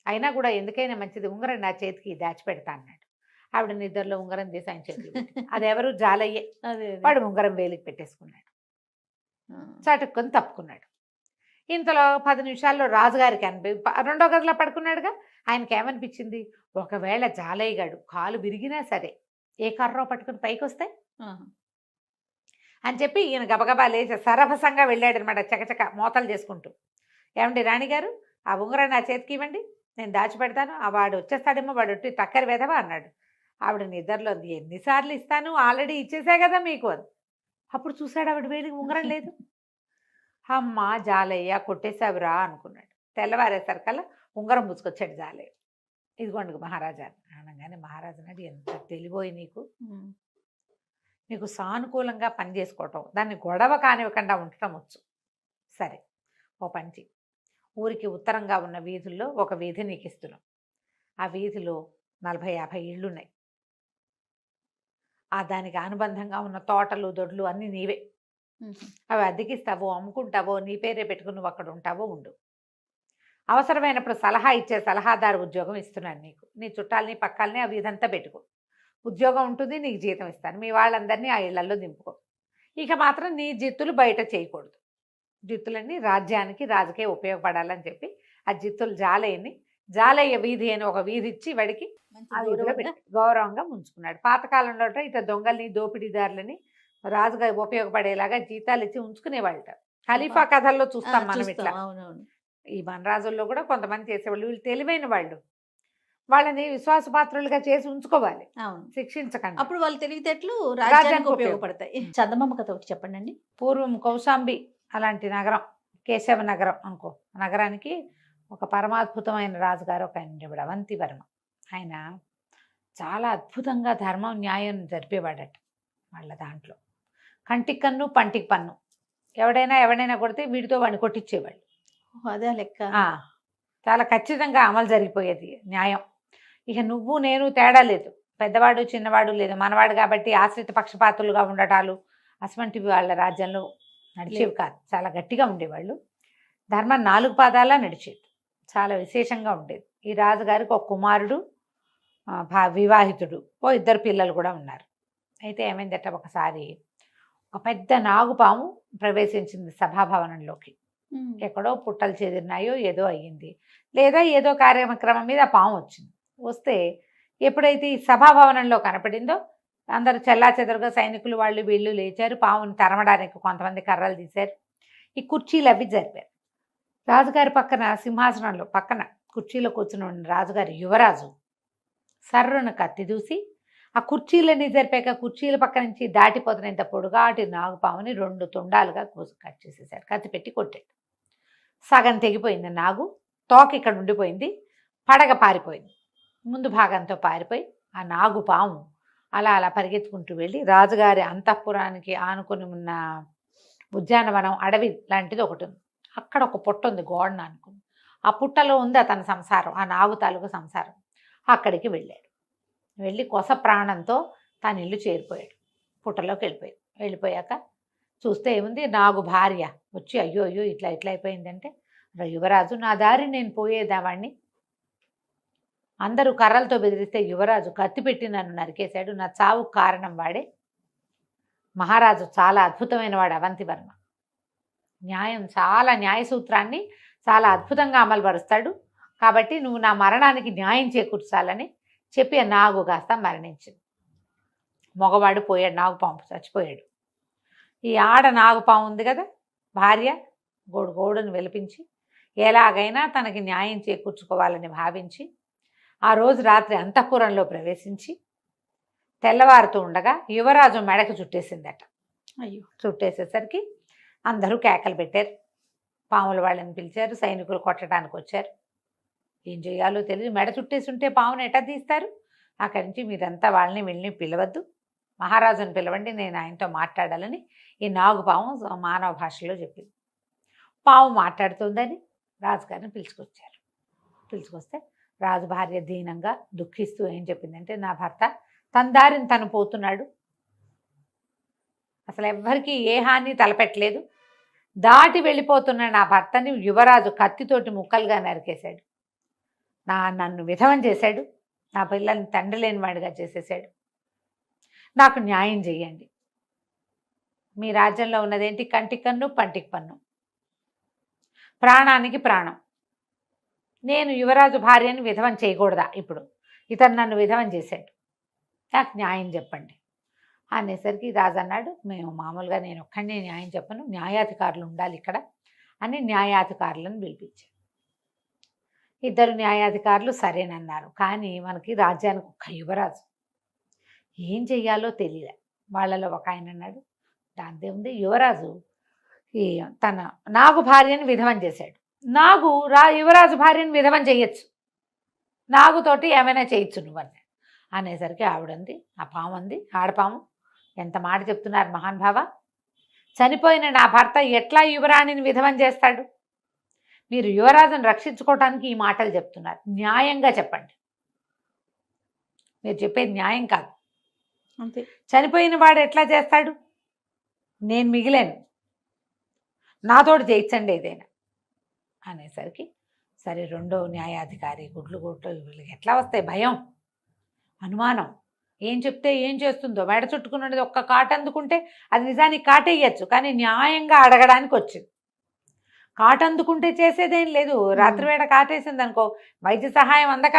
అయినా కూడా ఎందుకైనా మంచిది ఉంగరం నా చేతికి దాచిపెడతా అన్నాడు. ఆవిడ నిద్రలో ఉంగరం తీసి ఆయన చేతికి పెట్టింది. అదెవరు? జాలయ్యే. వాడు ఉంగరం వేలికి పెట్టేసుకున్నాడు. చటుక్కుని తప్పుకున్నాడు. ఇంతలో 10 నిమిషాల్లో రాజుగారికి రెండో గదిలో పడుకున్నాడుగా, ఆయనకి ఏమనిపించింది, ఒకవేళ జాలయ్య గాడు కాలు విరిగినా సరే ఏ కర్రో పట్టుకుని పైకి వస్తే అని చెప్పి ఈయన గబగబా లేచి సరభసంగా వెళ్ళాడనమాట, చకచక మోతలు చేసుకుంటూ. ఏమండి రాణిగారు, ఆ ఉంగరం నా చేతికి ఇవ్వండి, నేను దాచిపెడతాను, ఆ వాడు వచ్చేస్తాడేమో, వాడు ఒట్టి టక్కరి వెధవా అన్నాడు. ఆవిడ నిద్రలో, ఎన్నిసార్లు ఇస్తాను, ఆల్రెడీ ఇచ్చేసా కదా మీకు అని. అప్పుడు చూశాడు ఆవిడ వేడికి ఉంగరం లేదు. అమ్మ జాలయ్య కొట్టేశావురా అనుకున్నాడు. తెల్లవారేసరికల్లా ఉంగరం పుచ్చుకొచ్చాడు జాలయ్య. ఇదిగోండి మహారాజా అనగానే మహారాజు అన్నాడు, ఎంత తెలివోయి నీకు సానుకూలంగా పని చేసుకోవటం, దాన్ని గొడవ కానివ్వకుండా ఉండటం వచ్చు. సరే ఓ పంచి, ఊరికి ఉత్తరంగా ఉన్న వీధుల్లో ఒక వీధి నీకు ఇస్తున్నాం. ఆ వీధిలో 40-50 ఇళ్ళున్నాయి. ఆ దానికి అనుబంధంగా ఉన్న తోటలు దొడ్లు అన్నీ నీవే. అవి అద్దెకిస్తావో అమ్ముకుంటావో నీ పేరే పెట్టుకుని నువ్వు అక్కడ ఉంటావో ఉండు. అవసరమైనప్పుడు సలహా ఇచ్చే సలహాదారు ఉద్యోగం ఇస్తున్నాను నీకు. నీ చుట్టాలని పక్కాలని అవి ఇదంతా పెట్టుకో, ఉద్యోగం ఉంటుంది, నీకు జీతం ఇస్తాను. మీ వాళ్ళందరినీ ఆ ఇళ్లలో దింపుకో. ఇక మాత్రం నీ జిత్తులు బయట చేయకూడదు. జిత్తులన్నీ రాజ్యానికి రాజుకే ఉపయోగపడాలని చెప్పి ఆ జిత్తులు జాలయ్య వీధి అని ఒక వీధి ఇచ్చి వాడికి ఆ వీధిలో పెట్టి గౌరవంగా ముంచుకున్నాడు. పాతకాలంలో ఇట దొంగల్ని దోపిడీదారులని రాజుగా ఉపయోగపడేలాగా జీతాలు ఇచ్చి ఉంచుకునేవాళ్ళట. ఖలీఫా కథల్లో చూస్తాం మనం ఇట్లా. ఈ వనరాజుల్లో కూడా కొంతమంది చేసేవాళ్ళు. వీళ్ళు తెలివైన వాళ్ళు, వాళ్ళని విశ్వాసపాత్రులుగా చేసి ఉంచుకోవాలి, శిక్షించకండి. అప్పుడు వాళ్ళు తెలివితేటలు రాజ్యానికి ఉపయోగపడతాయి. చందమామ కథ ఒకటి చెప్పండి అండి. పూర్వం కౌశాంబి అలాంటి నగరం, కేశవ నగరం అనుకో, నగరానికి ఒక పరమాద్భుతమైన రాజుగారు ఒక ఆయన అవంతివర్మ. ఆయన చాలా అద్భుతంగా ధర్మం న్యాయం జరిపేవాడట. వాళ్ళ దాంట్లో కంటికి కన్ను పంటికి పన్ను, ఎవడైనా కొడితే వీడితో వాడిని కొట్టించేవాళ్ళు. అదే లెక్క. చాలా ఖచ్చితంగా అమలు జరిగిపోయేది న్యాయం. ఇక నువ్వు నేను తేడా లేదు, పెద్దవాడు చిన్నవాడు లేదు, మనవాడు కాబట్టి ఆశ్రిత పక్షపాతులుగా ఉండటాలు అటువంటివి వాళ్ళ రాజ్యంలో నడిచేవి కాదు. చాలా గట్టిగా ఉండేవాళ్ళు. ధర్మం 4 పాదాలా నడిచేది, చాలా విశేషంగా ఉండేది. ఈ రాజుగారికి ఒక కుమారుడు, వివాహితుడు, 2 పిల్లలు కూడా ఉన్నారు. అయితే ఏమైందట, ఒకసారి ఒక పెద్ద నాగుపాము ప్రవేశించింది సభాభవనంలోకి. ఎక్కడో పుట్టలు చెదిరినాయో ఏదో అయ్యింది, లేదా ఏదో కార్యక్రమం మీద పాము వచ్చింది. వస్తే ఎప్పుడైతే ఈ సభాభవనంలో కనపడిందో అందరూ చెల్లాచెదరుగా సైనికులు వాళ్ళు వీళ్ళు లేచారు. పాముని తరమడానికి కొంతమంది కర్రలు తీశారు. ఈ కుర్చీలు అవి జరిపారు. రాజుగారి పక్కన సింహాసనంలో పక్కన కుర్చీలో కూర్చుని ఉన్న రాజుగారి యువరాజు సర్రున కత్తి దూసి ఆ కుర్చీలన్నీ జరిపాక కుర్చీల పక్క నుంచి దాటిపోతున్నంత పొడుగాటి నాగుపాముని 2 తుండాలుగా కట్ చేసేసాడు. కత్తి పెట్టి కొట్టాడు. సగం తెగిపోయింది నాగు, తోక ఇక్కడ ఉండిపోయింది, పడగ పారిపోయింది. ముందు భాగంతో పారిపోయి ఆ నాగుపాము అలా పరిగెత్తుకుంటూ వెళ్ళి రాజుగారి అంతఃపురానికి ఆనుకుని ఉన్న ఉద్యానవనం అడవి లాంటిది ఒకటి ఉంది. అక్కడ ఒక పుట్ట ఉంది గోడను అనుకుని. ఆ పుట్టలో ఉంది అతని సంసారం, ఆ నాగు తాలూకు సంసారం. అక్కడికి వెళ్ళాడు. వెళ్ళి కొస ప్రాణంతో తన ఇల్లు చేరిపోయాడు. పుట్టలోకి వెళ్ళిపోయాక చూస్తే ఏముంది, నాగు భార్య వచ్చి అయ్యో ఇట్లా అయిపోయిందంటే, యువరాజు నా దారి నేను పోయేదావాణ్ణి, అందరూ కర్రలతో బెదిరిస్తే యువరాజు కత్తి పెట్టి నన్ను నరికేశాడు, నా చావుకు కారణం వాడే. మహారాజు చాలా అద్భుతమైన వాడు అవంతివర్మ. న్యాయ సూత్రాన్ని చాలా అద్భుతంగా అమలుపరుస్తాడు. కాబట్టి నువ్వు నా మరణానికి న్యాయం చేకూర్చాలని చెప్పి ఆ నాగు కాస్త మరణించింది. మగవాడు పోయాడు, నాగుపాము చచ్చిపోయాడు. ఈ ఆడ నాగుపాము ఉంది కదా భార్య, గోడును వెలిపించి ఎలాగైనా తనకి న్యాయం చేకూర్చుకోవాలని భావించి ఆ రోజు రాత్రి అంతఃపురంలో ప్రవేశించి తెల్లవారుతూ ఉండగా యువరాజు మెడకు చుట్టేసిందట. అయ్యో, చుట్టేసేసరికి అందరూ కేకలు పెట్టారు. పాముల వాళ్ళని పిలిచారు, సైనికులు కొట్టడానికి వచ్చారు. ఏం చేయాలో తెలియదు, మెడ చుట్టేసి ఉంటే పామును ఎట్టా తీస్తారు. అక్కడి నుంచి మీరంతా వాళ్ళని వీళ్ళని పిలవద్దు, మహారాజుని పిలవండి, నేను ఆయనతో మాట్లాడాలని ఈ నాగుపాము మానవ భాషలో చెప్పింది. పాము మాట్లాడుతుందని రాజుగారిని పిలుచుకొస్తే రాజు భార్య దీనంగా దుఃఖిస్తూ ఏం చెప్పిందంటే, నా భర్త తన దారిని తను పోతున్నాడు, అసలు ఎవ్వరికీ ఏ హాని తలపెట్టలేదు, దాటి వెళ్ళిపోతున్న నా భర్తని యువరాజు కత్తితోటి ముక్కలుగా నరికేశాడు, నన్ను విధవం చేశాడు, నా పిల్లల్ని తండ్రి లేనివాడిగా చేసేసాడు, నాకు న్యాయం చేయండి. మీ రాజ్యంలో ఉన్నదేంటి? కంటికి కన్ను పంటికి పన్ను, ప్రాణానికి ప్రాణం. నేను యువరాజు భార్యని విధవం చేయకూడదా? ఇప్పుడు ఇతను నన్ను విధవం చేశాడు, నాకు న్యాయం చెప్పండి అనేసరికి రాజు అన్నాడు, మేము మామూలుగా నేను ఒక్కడే న్యాయం చెప్పను, న్యాయాధికారులు ఉండాలి ఇక్కడ అని న్యాయాధికారులను పిలిపించారు. ఇద్దరు న్యాయాధికారులు సరేనన్నారు. కానీ మనకి రాజ్యానికి ఒక్క యువరాజు, ఏం చెయ్యాలో తెలియలే. వాళ్ళలో ఒక ఆయన అన్నాడు, దాందే ఉంది, యువరాజు తన నాగు భార్యని విధవం చేశాడు, యువరాజు భార్యని విధవం చేయొచ్చు, నాగుతోటి ఏమైనా చేయొచ్చు నువ్వని అనేసరికి ఆవిడంది, ఆ పాము అంది, ఆడపాము, ఎంత మాట చెప్తున్నారు మహానుభావ, చనిపోయిన నా భర్త ఎట్లా యువరాణిని విధవం చేస్తాడు? మీరు యువరాజును రక్షించుకోవటానికి ఈ మాటలు చెప్తున్నారు, న్యాయంగా చెప్పండి, మీరు చెప్పేది న్యాయం కాదు. అంతే, చనిపోయిన వాడు ఎట్లా చేస్తాడు? నేను మిగిలాను, నాతోటి చేయించండి ఏదైనా అనేసరికి సరే రెండో న్యాయాధికారి గుడ్లు వీళ్ళకి ఎట్లా వస్తాయి? భయం, అనుమానం, ఏం చెప్తే ఏం చేస్తుందో. మెడ చుట్టుకున్నది ఒక్క కాటు అందుకుంటే అది నిజానికి కాటేయచ్చు, కానీ న్యాయంగా అడగడానికి వచ్చింది. కాటు అందుకుంటే చేసేదేం లేదు, రాత్రివేళ కాటేసింది అనుకో వైద్య సహాయం అందక,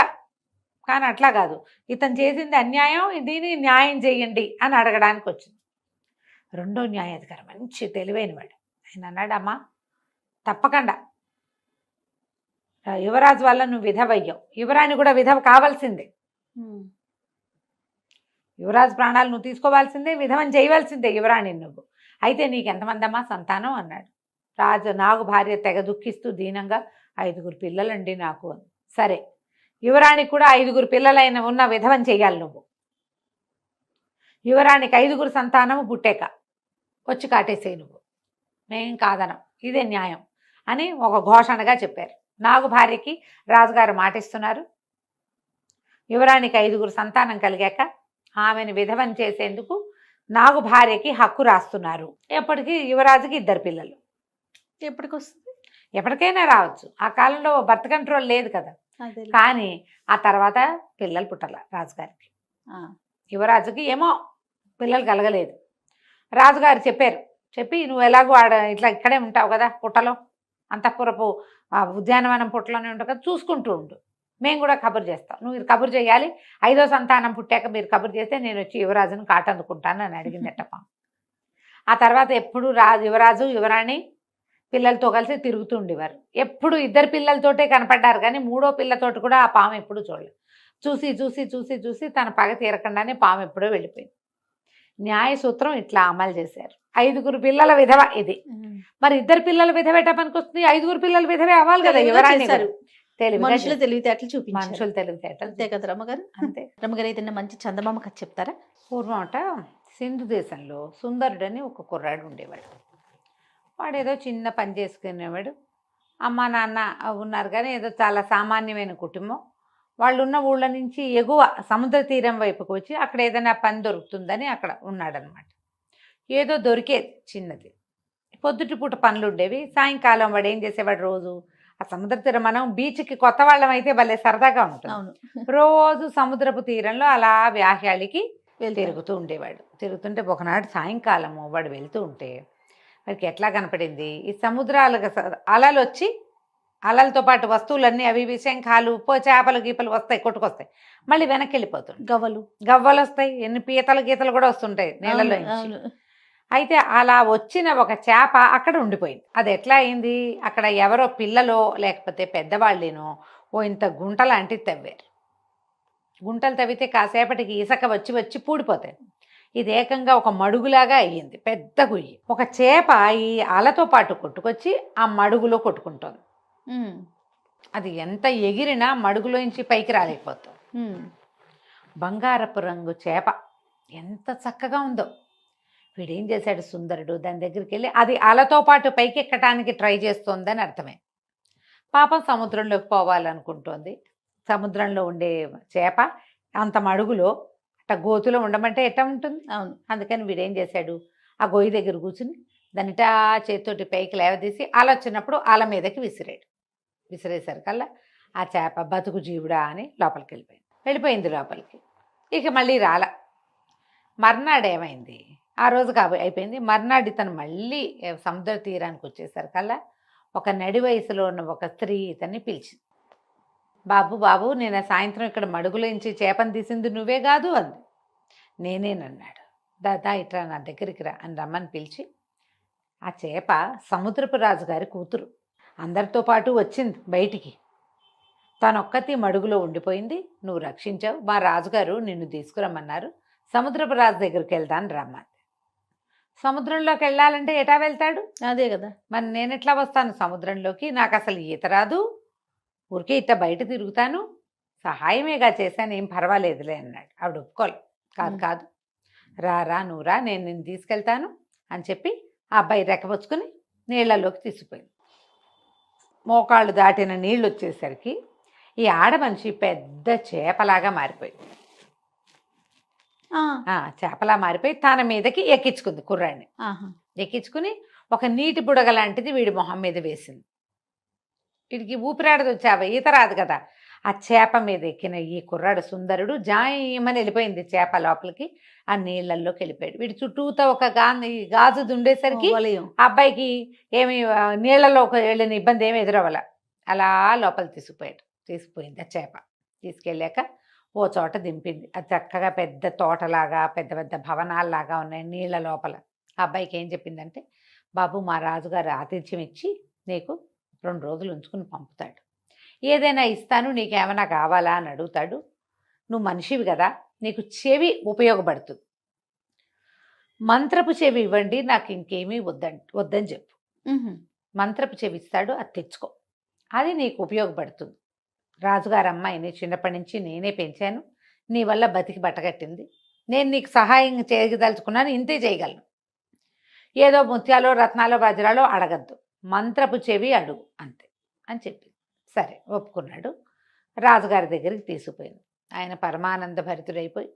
కానీ అట్లా కాదు, ఇతను చేసింది అన్యాయం, దీన్ని న్యాయం చేయండి అని అడగడానికి వచ్చింది. రెండో న్యాయాధికారి మంచి తెలివైన వాడు, ఆయన అన్నాడు, అమ్మా తప్పకుండా యువరాజు వల్ల నువ్వు విధవయ్యావు, యువరాణి కూడా విధవ కావాల్సిందే, యువరాజు ప్రాణాలు నువ్వు తీసుకోవాల్సిందే, విధవం చేయవలసిందే యువరాణి నువ్వు. అయితే నీకు ఎంతమంది అమ్మా సంతానం అన్నాడు. నాగు భార్య తెగ దుఃఖిస్తూ దీనంగా 5 పిల్లలండి నాకు అని. సరే, యువరాణికి కూడా 5 పిల్లలైన ఉన్న విధవం చెయ్యాలి నువ్వు, యువరాణికి 5 సంతానము పుట్టాక వచ్చి కాటేసేయి నువ్వు, మేం కాదనం, ఇదే న్యాయం అని ఒక ఘోషణగా చెప్పారు. నాగు భార్యకి రాజుగారు మాటిస్తున్నారు, యువరాణికి 5 సంతానం కలిగాక ఆమెను విధవం చేసేందుకు నాగు భార్యకి హక్కు రాస్తున్నారు. ఎప్పటికీ యువరాజుకి 2 పిల్లలు. ఎప్పటికి వస్తుంది? ఎప్పటికైనా రావచ్చు, ఆ కాలంలో బర్త్ కంట్రోల్ లేదు కదా. కానీ ఆ తర్వాత పిల్లలు పుట్టాల రాజుగారికి. యువరాజుకి ఏమో పిల్లలు కలగలేదు. రాజుగారు చెప్పి నువ్వు ఎలాగో ఇట్లా ఇక్కడే ఉంటావు కదా, పుట్టలో అంతఃపురపు ఉద్యానవనం పుట్టలోనే ఉంటావు కదా, చూసుకుంటూ ఉండు, మేము కూడా కబురు చేస్తాం, నువ్వు ఇది కబురు చేయాలి, 5వ సంతానం పుట్టాక మీరు కబురు చేస్తే నేను వచ్చి యువరాజును కాటందుకుంటాను అని అడిగిందట. ఆ తర్వాత ఎప్పుడు యువరాజు యువరాణి పిల్లలతో కలిసి తిరుగుతూ ఉండేవారు. ఎప్పుడు 2 పిల్లలతోటే కనపడ్డారు, కానీ 3వ పిల్లతోటి కూడా ఆ పాము ఎప్పుడు చూడలేదు. చూసి తన పగ తీరకుండానే పాము ఎప్పుడో వెళ్ళిపోయింది. న్యాయ సూత్రం ఇట్లా అమలు చేశారు. 5 పిల్లల విధవ ఇది. మరి 2 పిల్లల విధవ ఎట్లా పనికొస్తుంది? 5 పిల్లల విధవే అవ్వాలి కదా. యువరాణి మనుషుల తెలివితేటలు చూపించారు. మనుషుల తెలివితేటలు అంతే కదా రమ్మగారు? అంతే. రమ్మగారు ఏదైనా మంచి చందమామ కథ చెప్తారా? పూర్వమట సింధు దేశంలో సుందరుడని ఒక కుర్రాడు ఉండేవాడు. వాడు ఏదో చిన్న పని చేసుకునేవాడు. అమ్మ నాన్న ఉన్నారు, కానీ ఏదో చాలా సామాన్యమైన కుటుంబం. వాళ్ళు ఉన్న ఊళ్ళ నుంచి ఎగువ సముద్ర తీరం వైపుకు వచ్చి అక్కడ ఏదైనా పని దొరుకుతుందని అక్కడ ఉన్నాడనమాట. ఏదో దొరికేది చిన్నది. పొద్దుటి పూట పనులు ఉండేవి. సాయంకాలం వాడు ఏం చేసేవాడు, రోజు ఆ సముద్ర తీరం, మనం బీచ్కి కొత్త వాళ్ళం అయితే భలే సరదాగా ఉంటుంది, రోజు సముద్రపు తీరంలో అలా వ్యాహ్యాళికి తిరుగుతూ ఉండేవాడు. తిరుగుతుంటే ఒకనాడు సాయంకాలము వాడు వెళ్తూ ఉంటే వాడికి ఎట్లా కనపడింది, ఈ సముద్రాలు అలలు వచ్చి అలలతో పాటు వస్తువులన్నీ అవి శంఖాలు చేపలు గీపలు వస్తాయి, కొట్టుకొస్తాయి, మళ్ళీ వెనక్కి వెళ్ళిపోతుంది. గవ్వలు వస్తాయి, ఎన్ని పీతలు గీతలు కూడా వస్తుంటాయి నీళ్ళలో. అయితే అలా వచ్చిన ఒక చేప అక్కడ ఉండిపోయింది. అది ఎట్లా అయింది, అక్కడ ఎవరో పిల్లలో లేకపోతే పెద్దవాళ్ళేనో ఇంత గుంట లాంటివి తవ్వారు. గుంటలు తవ్వితే కాసేపటికి ఇసుక వచ్చి పూడిపోతాయి. ఇది ఏకంగా ఒక మడుగులాగా అయ్యింది, పెద్ద గుయ్యి. ఒక చేప ఈ అలతో పాటు కొట్టుకొచ్చి ఆ మడుగులో కొట్టుకుంటుంది. అది ఎంత ఎగిరినా మడుగులోంచి పైకి రాలేకపోతుంది. బంగారపు రంగు చేప ఎంత చక్కగా ఉందో. వీడేం చేశాడు సుందరుడు, దాని దగ్గరికి వెళ్ళి అది అలతో పాటు పైకి ఎక్కడానికి ట్రై చేస్తోందని అర్థమే. పాపం సముద్రంలోకి పోవాలనుకుంటోంది. సముద్రంలో ఉండే చేప అంత మడుగులో అట్ట గోతులో ఉండమంటే ఎట్లా ఉంటుంది? అవును. అందుకని వీడేం చేశాడు, ఆ గొయ్యి దగ్గర కూర్చుని దానిటా చేతితోటి పైకి లేవదీసి అల వచ్చినప్పుడు అల మీదకి విసిరాడు. విసిరేసరికల్లా ఆ చేప బతుకు జీవుడా అని లోపలికి వెళ్ళిపోయింది లోపలికి. ఇక మళ్ళీ రాల. మర్నాడు ఏమైంది, ఆ రోజు అయిపోయింది. మర్నాడు ఇతను మళ్ళీ సముద్ర తీరానికి వచ్చేసరికల్లా ఒక నడి వయసులో ఉన్న ఒక స్త్రీ ఇతన్ని పిలిచింది. బాబు బాబు, నేను సాయంత్రం ఇక్కడ మడుగులోంచి చేపను తీసింది నువ్వే కాదు అంది. నేనేనన్నాడు. దాదా ఇట్లా నా దగ్గరికి రా అని రమ్మని పిలిచి, ఆ చేప సముద్రపు రాజుగారి కూతురు, అందరితో పాటు వచ్చింది బయటికి. తనొక్కతి మడుగులో ఉండిపోయింది, నువ్వు రక్షించావు, మా రాజుగారు నిన్ను తీసుకురమ్మన్నారు, సముద్రపు రాజు దగ్గరికి వెళ్దాను రమ్మంది. సముద్రంలోకి వెళ్ళాలంటే ఎటా వెళ్తాడు? అదే కదా. మరి నేను ఎట్లా వస్తాను సముద్రంలోకి, నాకు అసలు ఈత రాదు, ఊరికే ఇట్ట బయట తిరుగుతాను, సహాయమేగా చేశాను, ఏం పర్వాలేదులే అన్నాడు. ఆవిడ ఒప్పుకోలే. కాదు కాదు, రా నువ్వు రా, నేను నిన్ను తీసుకెళ్తాను అని చెప్పి ఆ అబ్బాయి రెక్కపుచ్చుకుని నీళ్లలోకి తీసుకుపోయింది. మోకాళ్ళు దాటిన నీళ్ళు వచ్చేసరికి ఈ ఆడమనిషి పెద్ద చేపలాగా మారిపోయింది. చేపలా మారిపోయి తన మీదకి ఎక్కించుకుంది కుర్రాడిని. ఎక్కించుకుని ఒక నీటి బుడగ లాంటిది వీడి మొహం మీద వేసింది. వీడికి ఊపిరాడదు, వచ్చావా ఈత రాదు కదా. ఆ చేప మీద ఎక్కిన ఈ కుర్రాడు సుందరుడు జాయమని వెళ్ళిపోయింది చేప లోపలికి, ఆ నీళ్ళల్లోకి వెళ్ళిపోయాడు. వీడి చుట్టూతో ఒక గాజు దుండేసరికి ఆ అబ్బాయికి ఏమి నీళ్లలోకి వెళ్ళిన ఇబ్బంది ఏమి ఎదురవ్వాల. అలా లోపల తీసుకుపోయింది ఆ చేప. తీసుకెళ్ళాక ఓ చోట దింపింది. అది చక్కగా పెద్ద తోటలాగా పెద్ద పెద్ద భవనాల్లాగా ఉన్నాయి నీళ్ళ లోపల. ఆ అబ్బాయికి ఏం చెప్పిందంటే, బాబు మా రాజుగారు ఆతిథ్యం ఇచ్చి నీకు 2 రోజులు ఉంచుకుని పంపుతాడు, ఏదైనా ఇస్తాను, నీకేమైనా కావాలా అని అడుగుతాడు, నువ్వు మనిషివి కదా, నీకు చెవి ఉపయోగపడుతుంది, మంత్రపు చెవి ఇవ్వండి, నాకు ఇంకేమీ వద్దని చెప్పు. మంత్రపు చెవి ఇస్తాడు, అది తెచ్చుకో, అది నీకు ఉపయోగపడుతుంది. రాజుగారు అమ్మాయిని చిన్నప్పటి నుంచి నేనే పెంచాను, నీ వల్ల బతికి బట్టగట్టింది, నేను నీకు సహాయం చేయదలుచుకున్నాను, ఇంతే చేయగలను, ఏదో ముత్యాలో రత్నాలో వజ్రాలో అడగద్దు, మంత్రపు చెవి అడుగు అంతే అని చెప్పింది. సరే ఒప్పుకున్నాడు. రాజుగారి దగ్గరికి తీసుకుపోయింది. ఆయన పరమానంద భరితుడైపోయి